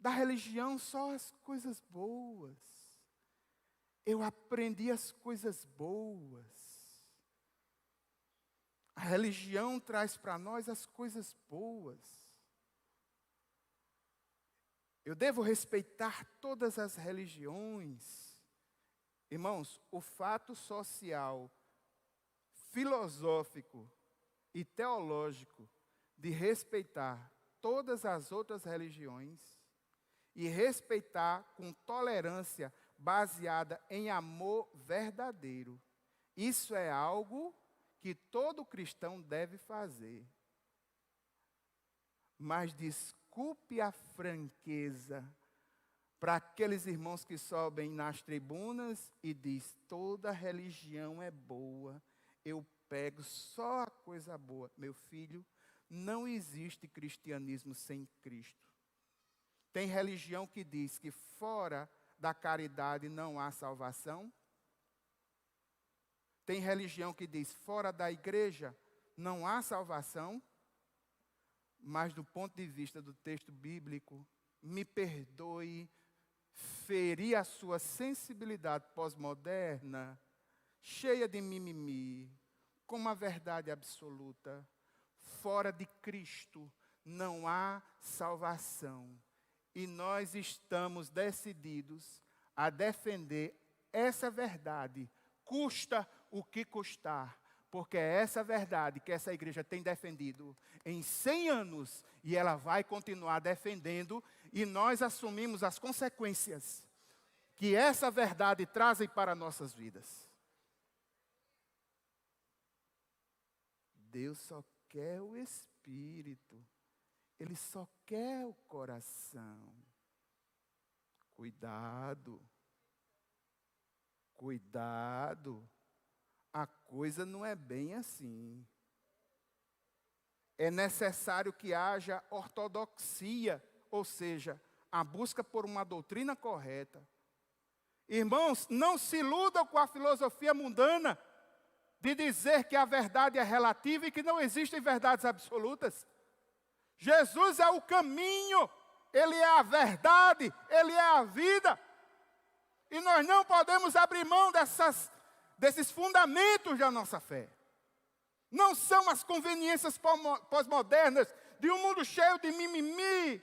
da religião só as coisas boas. Eu aprendi as coisas boas. A religião traz para nós as coisas boas. Eu devo respeitar todas as religiões. Irmãos, o fato social, filosófico e teológico de respeitar todas as outras religiões, e respeitar com tolerância baseada em amor verdadeiro. Isso é algo que todo cristão deve fazer. Mas desculpe a franqueza para aqueles irmãos que sobem nas tribunas e diz: toda religião é boa, eu pego só a coisa boa. Meu filho, não existe cristianismo sem Cristo. Tem religião que diz que fora da caridade não há salvação. Tem religião que diz fora da igreja não há salvação. Mas do ponto de vista do texto bíblico, me perdoe ferir a sua sensibilidade pós-moderna, cheia de mimimi, com uma verdade absoluta. Fora de Cristo não há salvação. E nós estamos decididos a defender essa verdade, custa o que custar. Porque é essa verdade que essa igreja tem defendido em 100 anos e ela vai continuar defendendo e nós assumimos as consequências que essa verdade traz para nossas vidas. Deus só quer o Espírito, Ele só quer o coração. Cuidado, cuidado. A coisa não é bem assim. É necessário que haja ortodoxia, ou seja, a busca por uma doutrina correta. Irmãos, não se iludam com a filosofia mundana de dizer que a verdade é relativa e que não existem verdades absolutas. Jesus é o caminho, Ele é a verdade, Ele é a vida. E nós não podemos abrir mão desses fundamentos da nossa fé. Não são as conveniências pós-modernas de um mundo cheio de mimimi,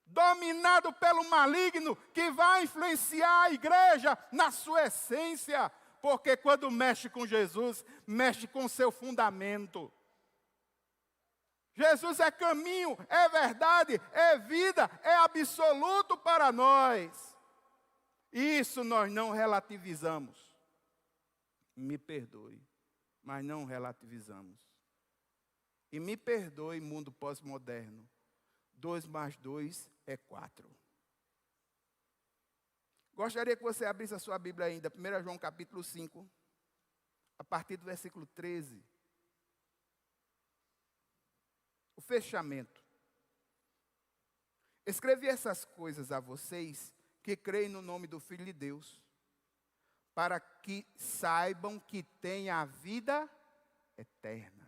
dominado pelo maligno, que vai influenciar a igreja na sua essência. Porque quando mexe com Jesus, mexe com seu fundamento. Jesus é caminho, é verdade, é vida, é absoluto para nós. Isso nós não relativizamos. Me perdoe, mas não relativizamos. E me perdoe, mundo pós-moderno. 2 mais 2 é 4. Gostaria que você abrisse a sua Bíblia ainda, 1 João capítulo 5, a partir do versículo 13. O fechamento. Escrevi essas coisas a vocês que creem no nome do Filho de Deus, para que saibam que têm a vida eterna.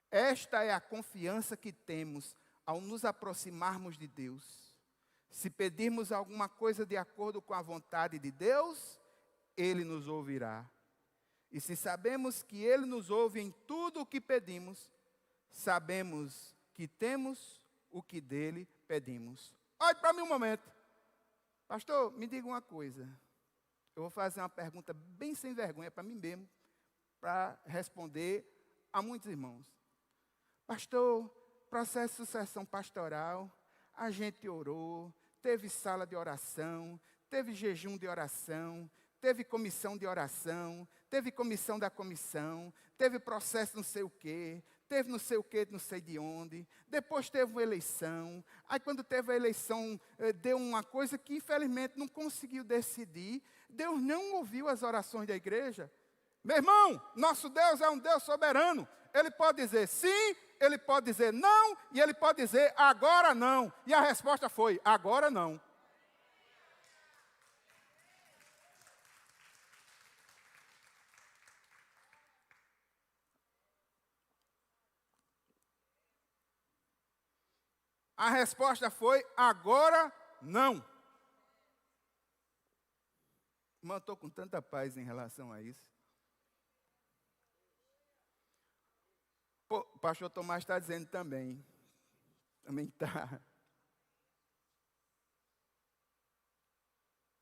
Esta é a confiança que temos ao nos aproximarmos de Deus. Se pedirmos alguma coisa de acordo com a vontade de Deus, Ele nos ouvirá. E se sabemos que Ele nos ouve em tudo o que pedimos, sabemos que temos o que dele pedimos. Olhe para mim um momento. Pastor, me diga uma coisa. Eu vou fazer uma pergunta bem sem vergonha para mim mesmo, para responder a muitos irmãos. Pastor, processo de sucessão pastoral, a gente orou, teve sala de oração, teve jejum de oração, teve comissão de oração, teve comissão da comissão, teve processo não sei o quê, teve não sei o quê, não sei de onde, depois teve uma eleição, aí quando teve a eleição, deu uma coisa que infelizmente não conseguiu decidir, Deus não ouviu as orações da igreja. Meu irmão, nosso Deus é um Deus soberano, Ele pode dizer sim, Ele pode dizer não, e Ele pode dizer agora não, e a resposta foi, agora não. A resposta foi, agora não. Mas eu estou com tanta paz em relação a isso. Pô, o pastor Tomás está dizendo também. Também está.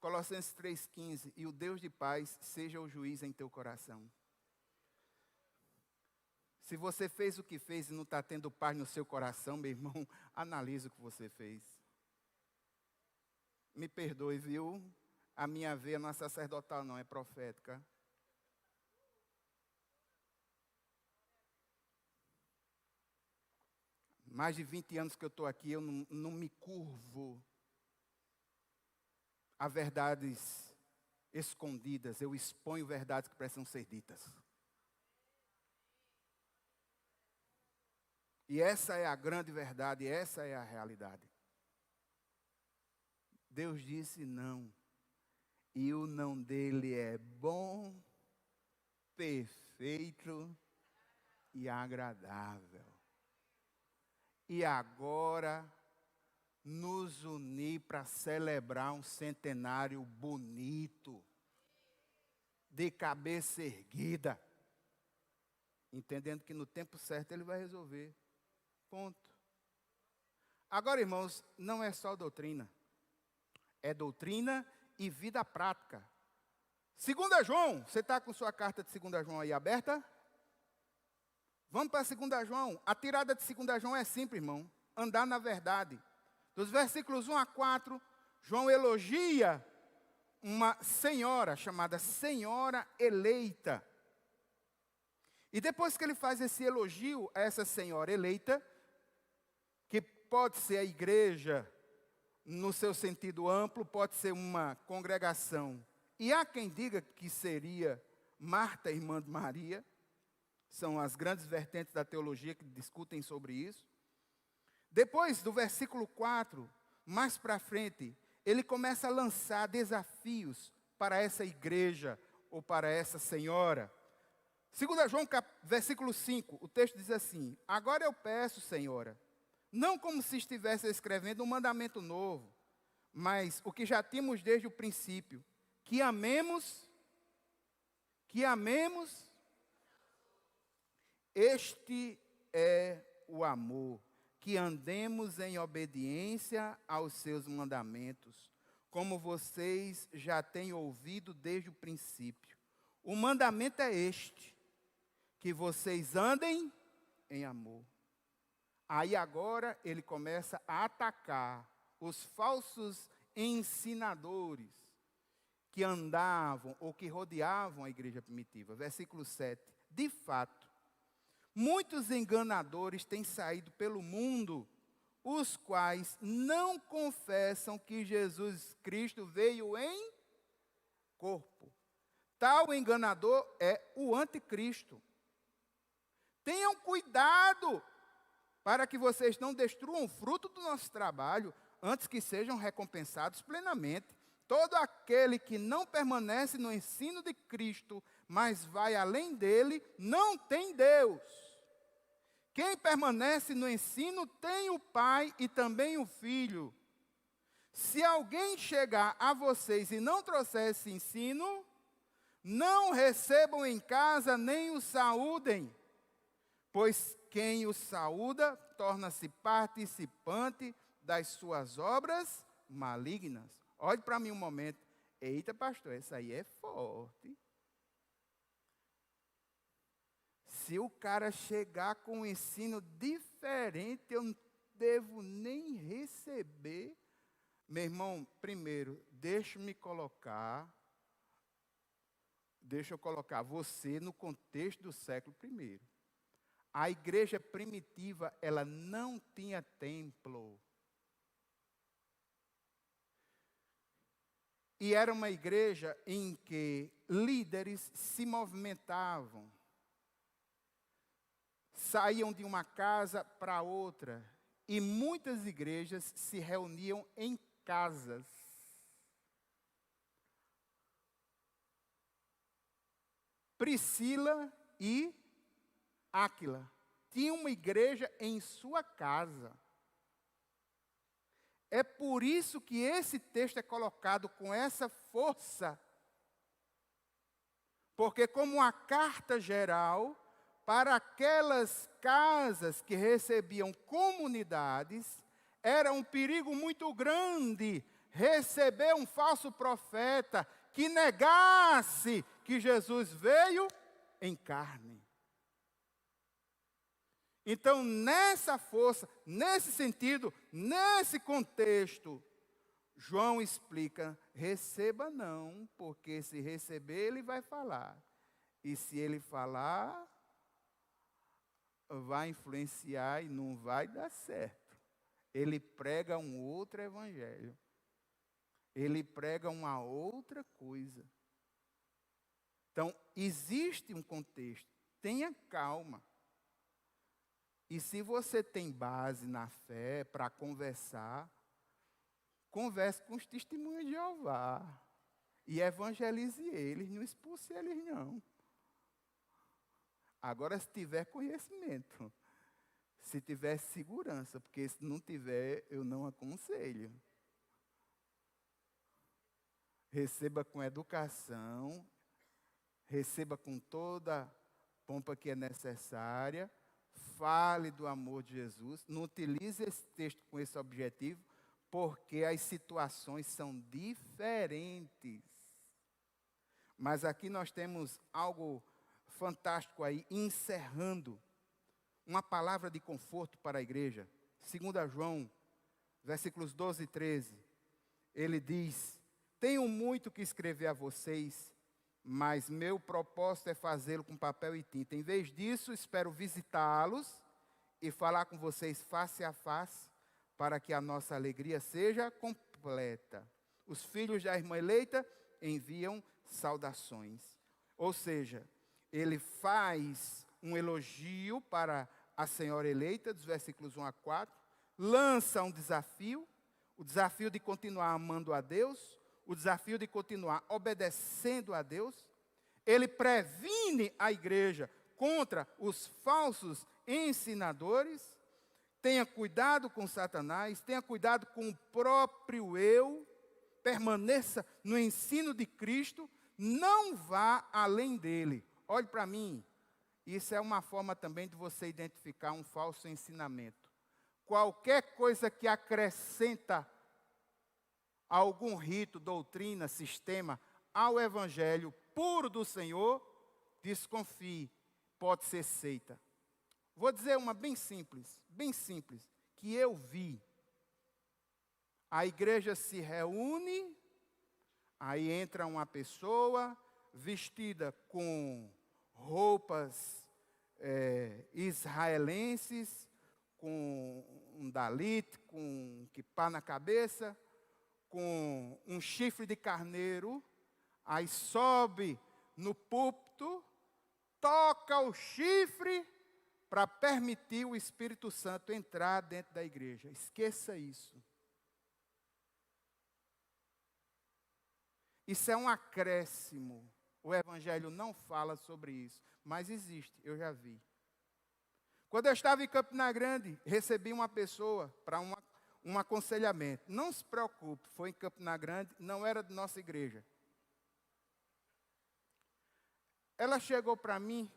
Colossenses 3,15. E o Deus de paz seja o juiz em teu coração. Se você fez o que fez e não está tendo paz no seu coração, meu irmão, analise o que você fez. Me perdoe, viu? A minha veia não é sacerdotal, não, é profética. Mais de 20 anos que eu estou aqui, eu não me curvo a verdades escondidas. Eu exponho verdades que precisam ser ditas. E essa é a grande verdade, essa é a realidade. Deus disse não. E o não dele é bom, perfeito e agradável. E agora, nos unir para celebrar um centenário bonito, de cabeça erguida, entendendo que no tempo certo ele vai resolver. Ponto. Agora, irmãos, não é só doutrina. É doutrina e vida prática. 2 João, você está com sua carta de 2 João aí aberta? Vamos para 2 João. A tirada de 2 João é simples, irmão. Andar na verdade. Dos versículos 1 a 4, João elogia uma senhora chamada Senhora Eleita. E depois que ele faz esse elogio a essa senhora eleita, que pode ser a igreja no seu sentido amplo, pode ser uma congregação. E há quem diga que seria Marta, irmã de Maria. São as grandes vertentes da teologia que discutem sobre isso. Depois do versículo 4, mais para frente, ele começa a lançar desafios para essa igreja ou para essa senhora. 2 João, versículo 5, o texto diz assim: agora eu peço, Senhora, não como se estivesse escrevendo um mandamento novo, mas o que já tínhamos desde o princípio, que amemos, este é o amor, que andemos em obediência aos seus mandamentos, como vocês já têm ouvido desde o princípio. O mandamento é este, que vocês andem em amor. Aí agora ele começa a atacar os falsos ensinadores que andavam ou que rodeavam a igreja primitiva. Versículo 7. De fato, muitos enganadores têm saído pelo mundo, os quais não confessam que Jesus Cristo veio em corpo. Tal enganador é o anticristo. Tenham cuidado para que vocês não destruam o fruto do nosso trabalho, antes que sejam recompensados plenamente. Todo aquele que não permanece no ensino de Cristo, mas vai além dele, não tem Deus. Quem permanece no ensino tem o Pai e também o Filho. Se alguém chegar a vocês e não trouxer esse ensino, não recebam em casa nem o saúdem, pois quem o saúda torna-se participante das suas obras malignas. Olhe para mim um momento. Eita, pastor, essa aí é forte. Se o cara chegar com um ensino diferente, eu não devo nem receber. Meu irmão, primeiro, deixa eu colocar você no contexto do século I. A igreja primitiva, ela não tinha templo. E era uma igreja em que líderes se movimentavam. Saíam de uma casa para outra. E muitas igrejas se reuniam em casas. Priscila e Áquila tinham uma igreja em sua casa. É por isso que esse texto é colocado com essa força. Porque como uma carta geral, para aquelas casas que recebiam comunidades, era um perigo muito grande receber um falso profeta que negasse que Jesus veio em carne. Então, nessa força, nesse sentido, nesse contexto, João explica: receba não, porque se receber, ele vai falar. E se ele falar, vai influenciar e não vai dar certo. Ele prega um outro evangelho. Ele prega uma outra coisa. Então, existe um contexto. Tenha calma. E se você tem base na fé para conversar, converse com os testemunhos de Jeová. E evangelize eles, não expulse eles não. Agora, se tiver conhecimento, se tiver segurança, porque se não tiver, eu não aconselho. Receba com educação, receba com toda a pompa que é necessária, fale do amor de Jesus, não utilize esse texto com esse objetivo, porque as situações são diferentes. Mas aqui nós temos algo fantástico aí, encerrando uma palavra de conforto para a igreja. 2 João, versículos 12 e 13, ele diz: tenho muito que escrever a vocês, mas meu propósito é fazê-lo com papel e tinta. Em vez disso, espero visitá-los e falar com vocês face a face, para que a nossa alegria seja completa. Os filhos da irmã eleita enviam saudações. Ou seja, ele faz um elogio para a senhora eleita, dos versículos 1 a 4, lança um desafio, o desafio de continuar amando a Deus, o desafio de continuar obedecendo a Deus. Ele previne a igreja contra os falsos ensinadores. Tenha cuidado com Satanás, tenha cuidado com o próprio eu, permaneça no ensino de Cristo, não vá além dele. Olhe para mim, isso é uma forma também de você identificar um falso ensinamento. Qualquer coisa que acrescenta algum rito, doutrina, sistema ao evangelho puro do Senhor, desconfie, pode ser seita. Vou dizer uma bem simples, que eu vi. A igreja se reúne, aí entra uma pessoa vestida com roupas israelenses, com um dalit, com um quipá na cabeça, com um chifre de carneiro, aí sobe no púlpito, toca o chifre para permitir o Espírito Santo entrar dentro da igreja. Esqueça isso. Isso é um acréscimo. O Evangelho não fala sobre isso, mas existe, eu já vi. Quando eu estava em Campina Grande, recebi uma pessoa para um aconselhamento. Não se preocupe, foi em Campina Grande, não era de nossa igreja. Ela chegou para mim,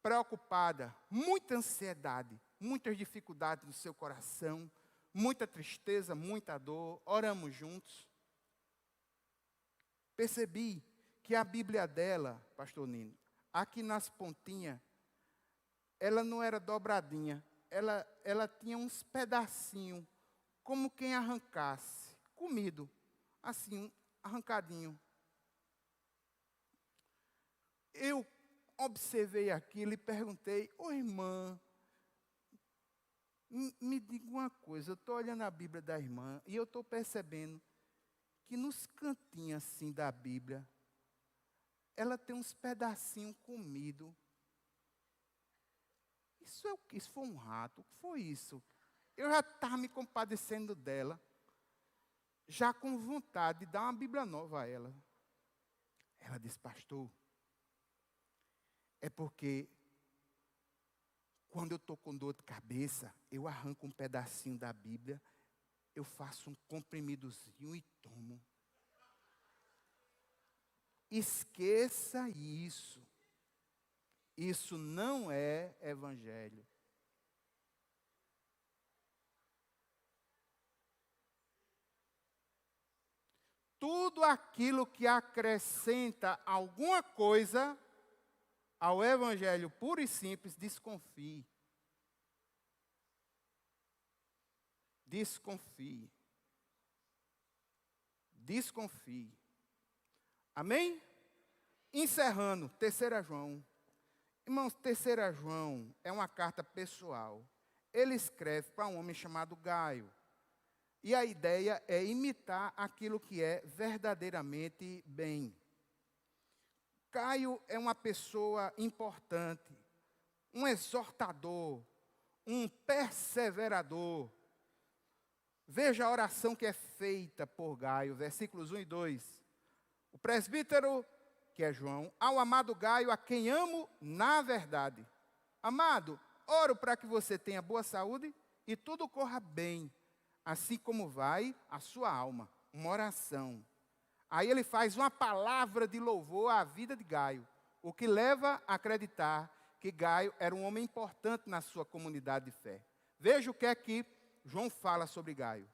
preocupada, muita ansiedade, muitas dificuldades no seu coração, muita tristeza, muita dor. Oramos juntos. Percebi que a Bíblia dela, pastor Nino, aqui nas pontinhas, ela não era dobradinha, ela tinha uns pedacinhos, como quem arrancasse, comido, assim, arrancadinho. Eu observei aquilo e perguntei: ô irmã, me diga uma coisa, eu estou olhando a Bíblia da irmã e eu estou percebendo que nos cantinhos assim da Bíblia, ela tem uns pedacinhos comidos. Isso é o que? Isso foi um rato? O que foi isso? Eu já estava me compadecendo dela, já com vontade de dar uma Bíblia nova a ela. Ela disse: pastor, é porque quando eu estou com dor de cabeça, eu arranco um pedacinho da Bíblia, eu faço um comprimidozinho e tomo. Esqueça isso. Isso não é evangelho. Tudo aquilo que acrescenta alguma coisa ao evangelho puro e simples, desconfie. Desconfie. Desconfie. Amém? Encerrando, 3 João. Irmãos, 3 João é uma carta pessoal. Ele escreve para um homem chamado Gaio. E a ideia é imitar aquilo que é verdadeiramente bem. Gaio é uma pessoa importante, um exortador, um perseverador. Veja a oração que é feita por Gaio, versículos 1 e 2. O presbítero, que é João, ao amado Gaio, a quem amo na verdade. Amado, oro para que você tenha boa saúde e tudo corra bem, assim como vai a sua alma. Uma oração. Aí ele faz uma palavra de louvor à vida de Gaio, o que leva a acreditar que Gaio era um homem importante na sua comunidade de fé. Veja o que é que João fala sobre Gaio.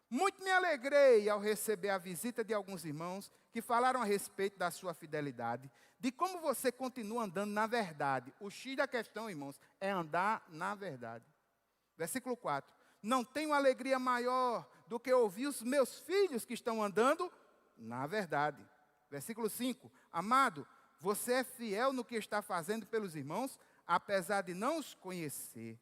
Muito me alegrei ao receber a visita de alguns irmãos que falaram a respeito da sua fidelidade, de como você continua andando na verdade. O X da questão, irmãos, é andar na verdade. Versículo 4. Não tenho alegria maior do que ouvir os meus filhos que estão andando na verdade. Versículo 5. Amado, você é fiel no que está fazendo pelos irmãos, apesar de não os conhecer.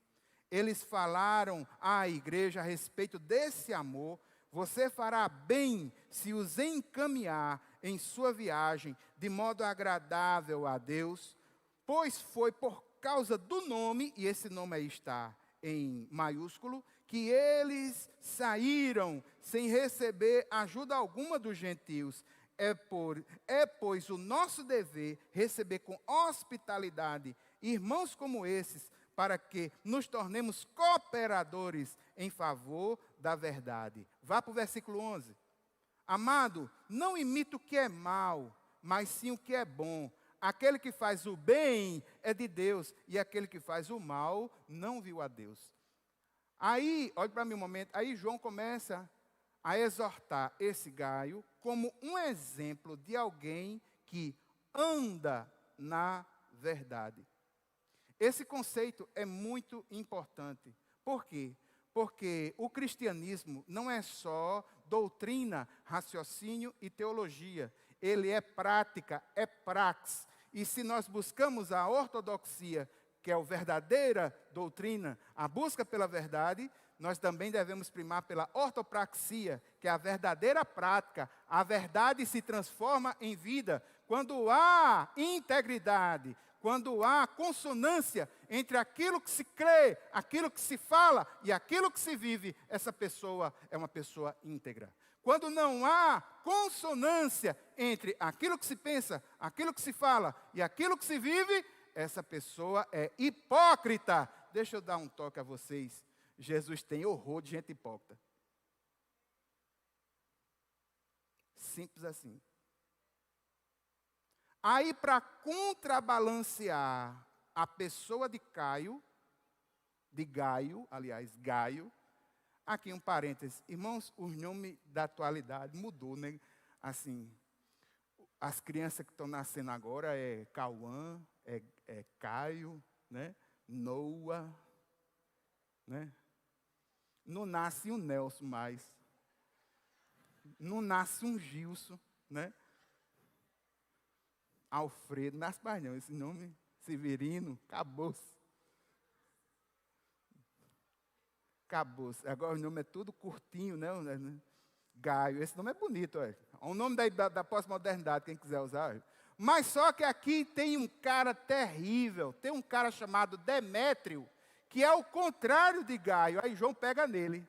Eles falaram à igreja a respeito desse amor. Você fará bem se os encaminhar em sua viagem de modo agradável a Deus, pois foi por causa do nome, e esse nome aí está em maiúsculo, que eles saíram sem receber ajuda alguma dos gentios. Pois o nosso dever receber com hospitalidade irmãos como esses, para que nos tornemos cooperadores em favor da verdade. Vá para o versículo 11. Amado, não imita o que é mal, mas sim o que é bom. Aquele que faz o bem é de Deus, e aquele que faz o mal não viu a Deus. Aí, olhe para mim um momento, aí João começa a exortar esse Gaio como um exemplo de alguém que anda na verdade. Esse conceito é muito importante. Por quê? Porque o cristianismo não é só doutrina, raciocínio e teologia. Ele é prática, é praxis. E se nós buscamos a ortodoxia, que é a verdadeira doutrina, a busca pela verdade, nós também devemos primar pela ortopraxia, que é a verdadeira prática. A verdade se transforma em vida quando há integridade, quando há consonância entre aquilo que se crê, aquilo que se fala e aquilo que se vive. Essa pessoa é uma pessoa íntegra. Quando não há consonância entre aquilo que se pensa, aquilo que se fala e aquilo que se vive, essa pessoa é hipócrita. Deixa eu dar um toque a vocês. Jesus tem horror de gente hipócrita. Simples assim. Aí, para contrabalancear a pessoa de Gaio, aqui um parênteses. Irmãos, o nome da atualidade mudou, né? Assim, as crianças que estão nascendo agora é Cauã, é Caio, né? Noah, né? Não nasce um Nelson mais. Não nasce um Gilson, né? Alfredo, nasce mais não, esse nome, Severino, acabou-se. Acabou-se. Agora o nome é tudo curtinho, né? Gaio, esse nome é bonito, olha. É o nome da pós-modernidade, quem quiser usar. Olha. Mas só que aqui tem um cara terrível, tem um cara chamado Demétrio, que é o contrário de Gaio. Aí João pega nele.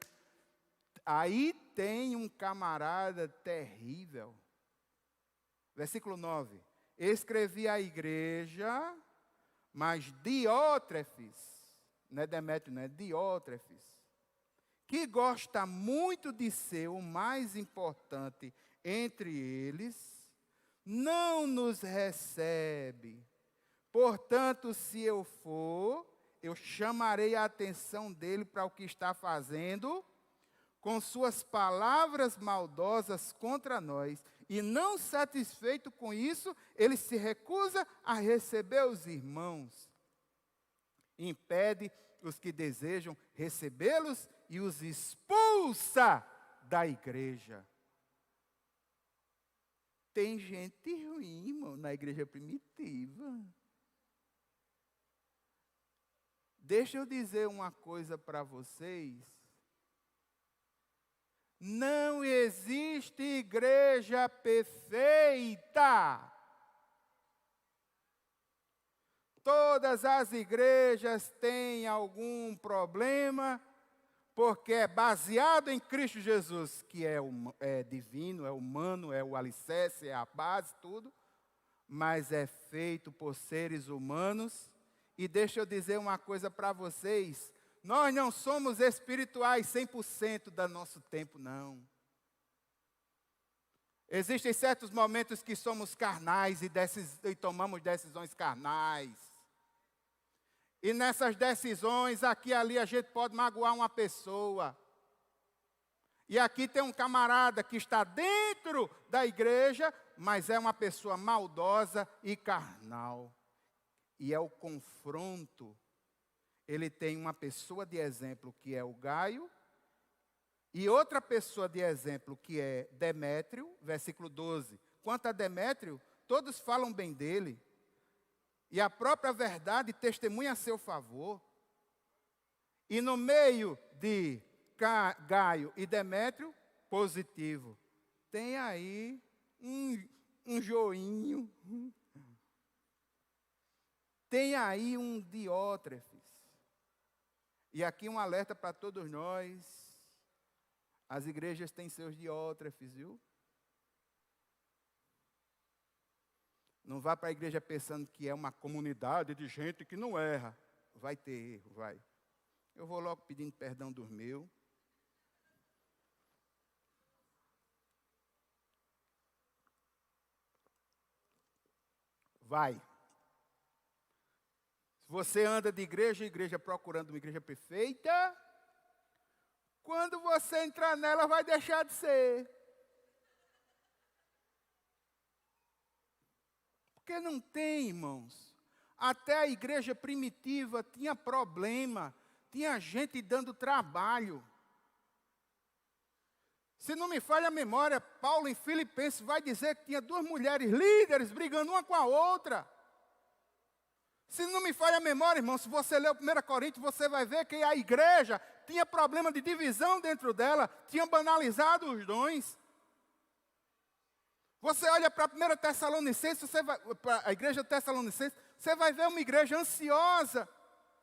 Aí tem um camarada terrível. Versículo 9. Escrevi à igreja, mas Diótrefes, não é Demétrio, não é Diótrefes, que gosta muito de ser o mais importante entre eles, não nos recebe. Portanto, se eu for, eu chamarei a atenção dele para o que está fazendo com suas palavras maldosas contra nós, e não satisfeito com isso, ele se recusa a receber os irmãos. Impede os que desejam recebê-los e os expulsa da igreja. Tem gente ruim, irmão, na igreja primitiva. Deixa eu dizer uma coisa para vocês. Não existe igreja perfeita. Todas as igrejas têm algum problema, porque é baseado em Cristo Jesus, que é divino, é humano, é o alicerce, é a base, tudo, mas é feito por seres humanos. E deixa eu dizer uma coisa para vocês, nós não somos espirituais 100% do nosso tempo, não. Existem certos momentos que somos carnais e tomamos decisões carnais. E nessas decisões, aqui e ali, a gente pode magoar uma pessoa. E aqui tem um camarada que está dentro da igreja, mas é uma pessoa maldosa e carnal. E é o confronto. Ele tem uma pessoa de exemplo, que é o Gaio, e outra pessoa de exemplo, que é Demétrio, versículo 12. Quanto a Demétrio, todos falam bem dele. E a própria verdade testemunha a seu favor. E no meio de Gaio e Demétrio, positivo. Tem aí um joinho. Tem aí um Diótrefes. E aqui um alerta para todos nós. As igrejas têm seus Diótrefes, viu? Não vá para a igreja pensando que é uma comunidade de gente que não erra. Vai ter erro, vai. Eu vou logo pedindo perdão dos meus. Vai. Se você anda de igreja em igreja procurando uma igreja perfeita, quando você entrar nela vai deixar de ser. Porque não tem, irmãos. Até a igreja primitiva tinha problema, tinha gente dando trabalho. Se não me falha a memória, Paulo em Filipenses vai dizer que tinha duas mulheres líderes brigando uma com a outra. Se não me falha a memória, irmão, se você ler o 1 Coríntios, você vai ver que a igreja tinha problema de divisão dentro dela, tinha banalizado os dons. Você olha para a 1 Tessalonicenses, para a igreja Tessalonicense, você vai ver uma igreja ansiosa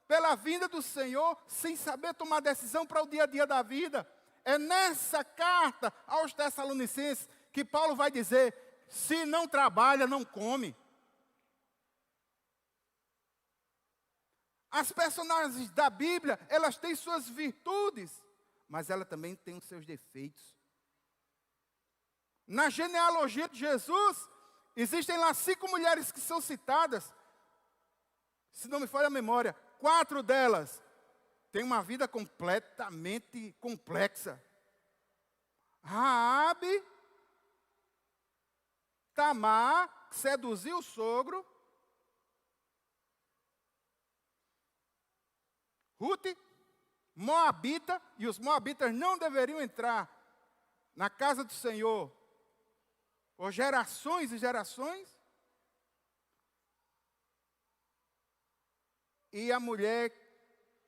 pela vinda do Senhor, sem saber tomar decisão para o dia a dia da vida. É nessa carta aos Tessalonicenses que Paulo vai dizer, se não trabalha, não come. As personagens da Bíblia, elas têm suas virtudes, mas elas também têm os seus defeitos. Na genealogia de Jesus, existem lá 5 mulheres que são citadas. Se não me falha a memória, 4 delas têm uma vida completamente complexa. Raabe, Tamar, que seduziu o sogro, Ruth, Moabita, e os moabitas não deveriam entrar na casa do Senhor por gerações e gerações. E a mulher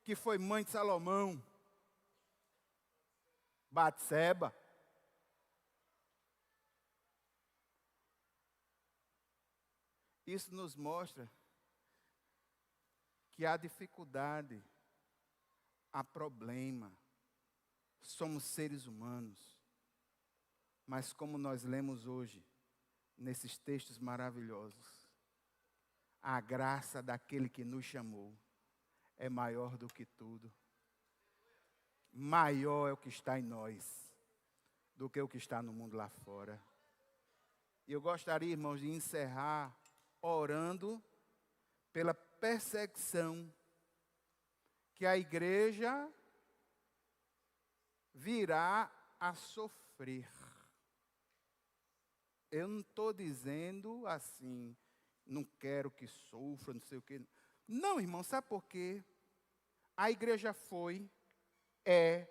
que foi mãe de Salomão, Batseba. Isso nos mostra que há dificuldade, há problema. Somos seres humanos. Mas como nós lemos hoje, nesses textos maravilhosos, a graça daquele que nos chamou é maior do que tudo. Maior é o que está em nós do que o que está no mundo lá fora. E eu gostaria, irmãos, de encerrar orando pela perseguição que a igreja virá a sofrer. Eu não estou dizendo assim, não quero que sofra, não sei o quê. Não, irmão, sabe por quê? A igreja foi, é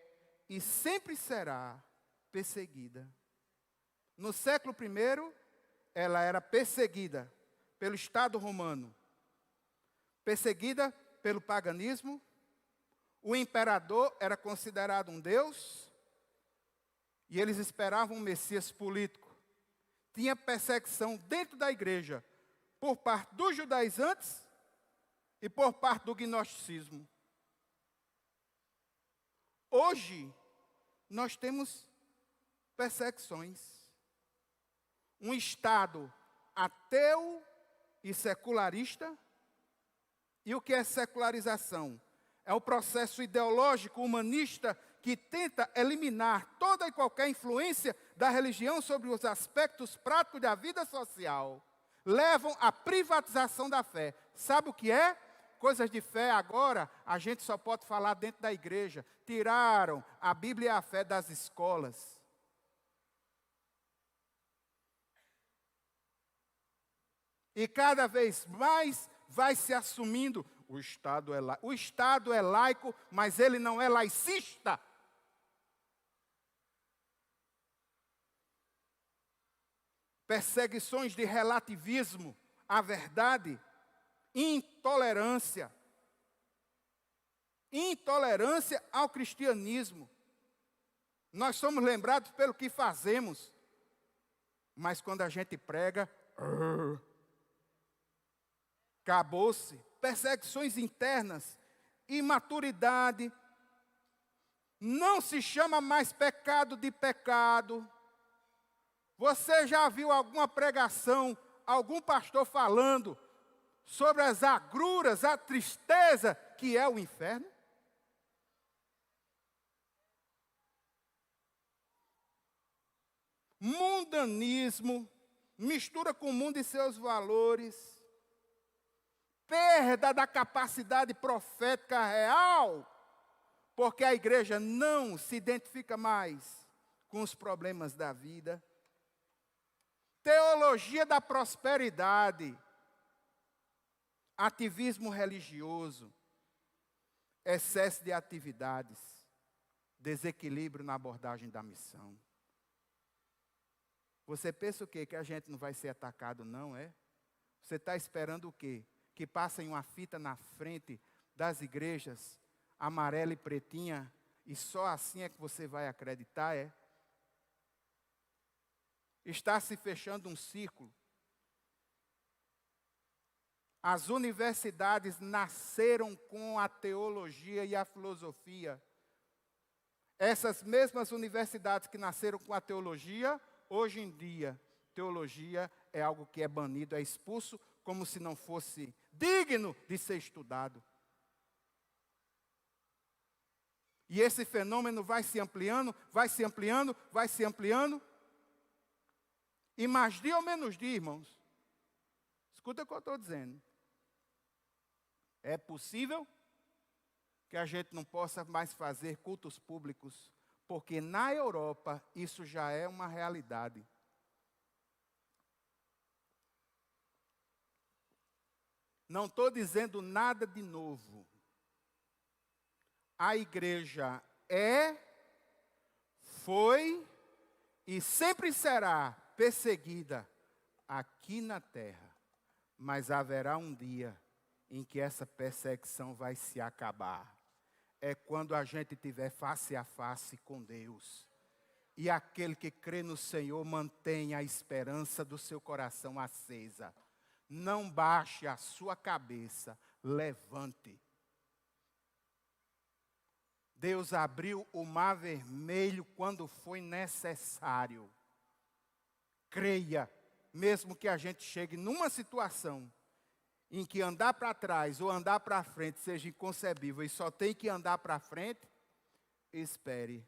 e sempre será perseguida. No século I, ela era perseguida pelo Estado romano, perseguida pelo paganismo. O imperador era considerado um deus e eles esperavam um Messias político. Tinha perseguição dentro da igreja por parte dos judaizantes e por parte do gnosticismo. Hoje, nós temos perseguições. Um Estado ateu e secularista. E o que é secularização? É o processo ideológico humanista que tenta eliminar toda e qualquer influência da religião sobre os aspectos práticos da vida social. Levam à privatização da fé. Sabe o que é? Coisas de fé agora, a gente só pode falar dentro da igreja. Tiraram a Bíblia e a fé das escolas. E cada vez mais vai se assumindo, o Estado é laico, mas ele não é laicista. Perseguições de relativismo à verdade, intolerância ao cristianismo. Nós somos lembrados pelo que fazemos, mas quando a gente prega, acabou-se. Perseguições internas, imaturidade, não se chama mais pecado de pecado. Você já viu alguma pregação, algum pastor falando sobre as agruras, a tristeza que é o inferno? Mundanismo, mistura com o mundo e seus valores, perda da capacidade profética real, porque a igreja não se identifica mais com os problemas da vida. Teologia da prosperidade, ativismo religioso, excesso de atividades, desequilíbrio na abordagem da missão. Você pensa o quê? Que a gente não vai ser atacado, não é? Você está esperando o quê? Que passem uma fita na frente das igrejas, amarela e pretinha, e só assim é que você vai acreditar, é? Está se fechando um círculo. As universidades nasceram com a teologia e a filosofia. Essas mesmas universidades que nasceram com a teologia, hoje em dia, teologia é algo que é banido, é expulso, como se não fosse digno de ser estudado. E esse fenômeno vai se ampliando, vai se ampliando, vai se ampliando. E mais dia ou menos dia, irmãos, escuta o que eu estou dizendo. É possível que a gente não possa mais fazer cultos públicos, porque na Europa isso já é uma realidade. Não estou dizendo nada de novo. A igreja é, foi e sempre será perseguida aqui na terra. Mas haverá um dia em que essa perseguição vai se acabar. É quando a gente estiver face a face com Deus. E aquele que crê no Senhor mantenha a esperança do seu coração acesa. Não baixe a sua cabeça, levante. Deus abriu o mar vermelho quando foi necessário. Creia, mesmo que a gente chegue numa situação em que andar para trás ou andar para frente seja inconcebível e só tem que andar para frente, espere,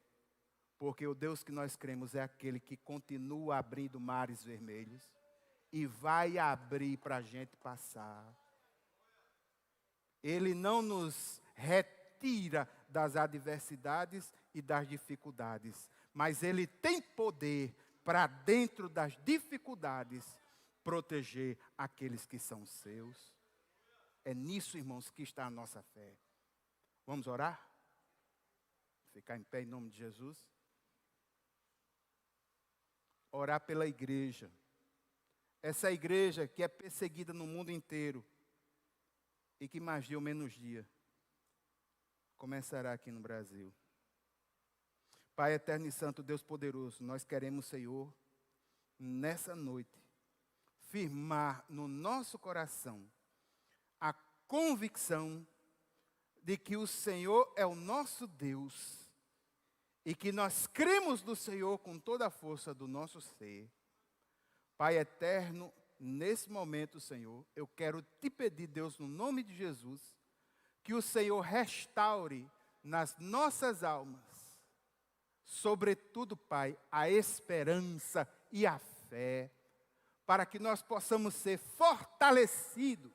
porque o Deus que nós cremos é aquele que continua abrindo mares vermelhos e vai abrir para a gente passar. Ele não nos retira das adversidades e das dificuldades. Mas Ele tem poder para, dentro das dificuldades, proteger aqueles que são seus. É nisso, irmãos, que está a nossa fé. Vamos orar? Ficar em pé em nome de Jesus. Orar pela igreja. Essa igreja que é perseguida no mundo inteiro e que mais dia ou menos dia começará aqui no Brasil. Pai eterno e santo, Deus poderoso, nós queremos, Senhor, nessa noite, firmar no nosso coração a convicção de que o Senhor é o nosso Deus e que nós cremos no Senhor com toda a força do nosso ser. Pai eterno, nesse momento, Senhor, eu quero te pedir, Deus, no nome de Jesus, que o Senhor restaure nas nossas almas, sobretudo, Pai, a esperança e a fé, para que nós possamos ser fortalecidos.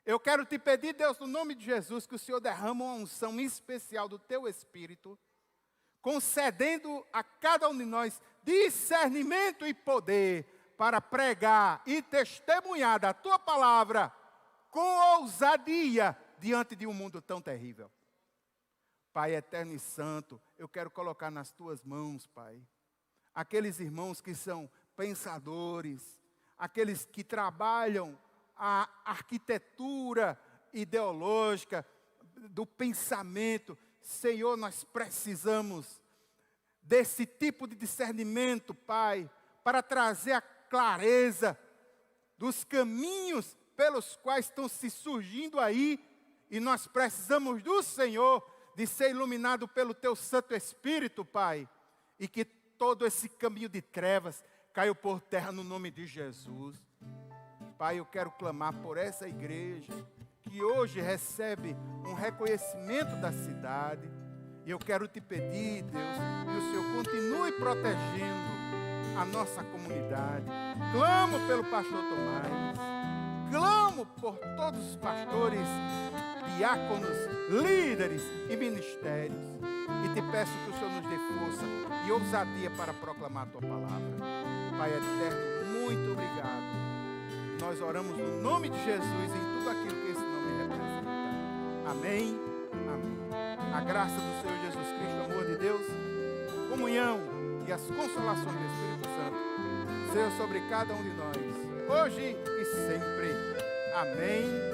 Eu quero te pedir, Deus, no nome de Jesus, que o Senhor derrame uma unção especial do teu Espírito, concedendo a cada um de nós discernimento e poder para pregar e testemunhar da tua palavra com ousadia diante de um mundo tão terrível. Pai eterno e santo, eu quero colocar nas tuas mãos, Pai, aqueles irmãos que são pensadores, aqueles que trabalham a arquitetura ideológica do pensamento. Senhor, nós precisamos desse tipo de discernimento, Pai, para trazer a clareza dos caminhos pelos quais estão se surgindo aí, e nós precisamos do Senhor, de ser iluminado pelo Teu Santo Espírito, Pai, e que todo esse caminho de trevas caiu por terra no nome de Jesus. Pai, eu quero clamar por essa igreja, que hoje recebe um reconhecimento da cidade, e eu quero te pedir, Deus, que o Senhor continue protegendo a nossa comunidade. Clamo pelo pastor Tomás, clamo por todos os pastores, diáconos, líderes e ministérios, e te peço que o Senhor nos dê força e ousadia para proclamar a tua palavra. Pai eterno, muito obrigado. Nós oramos no nome de Jesus em tudo aquilo que esse nome representa. Amém, amém. A graça do Senhor Jesus Cristo, o amor de Deus, comunhão e as consolações do Espírito Santo sejam sobre cada um de nós, hoje e sempre. Amém.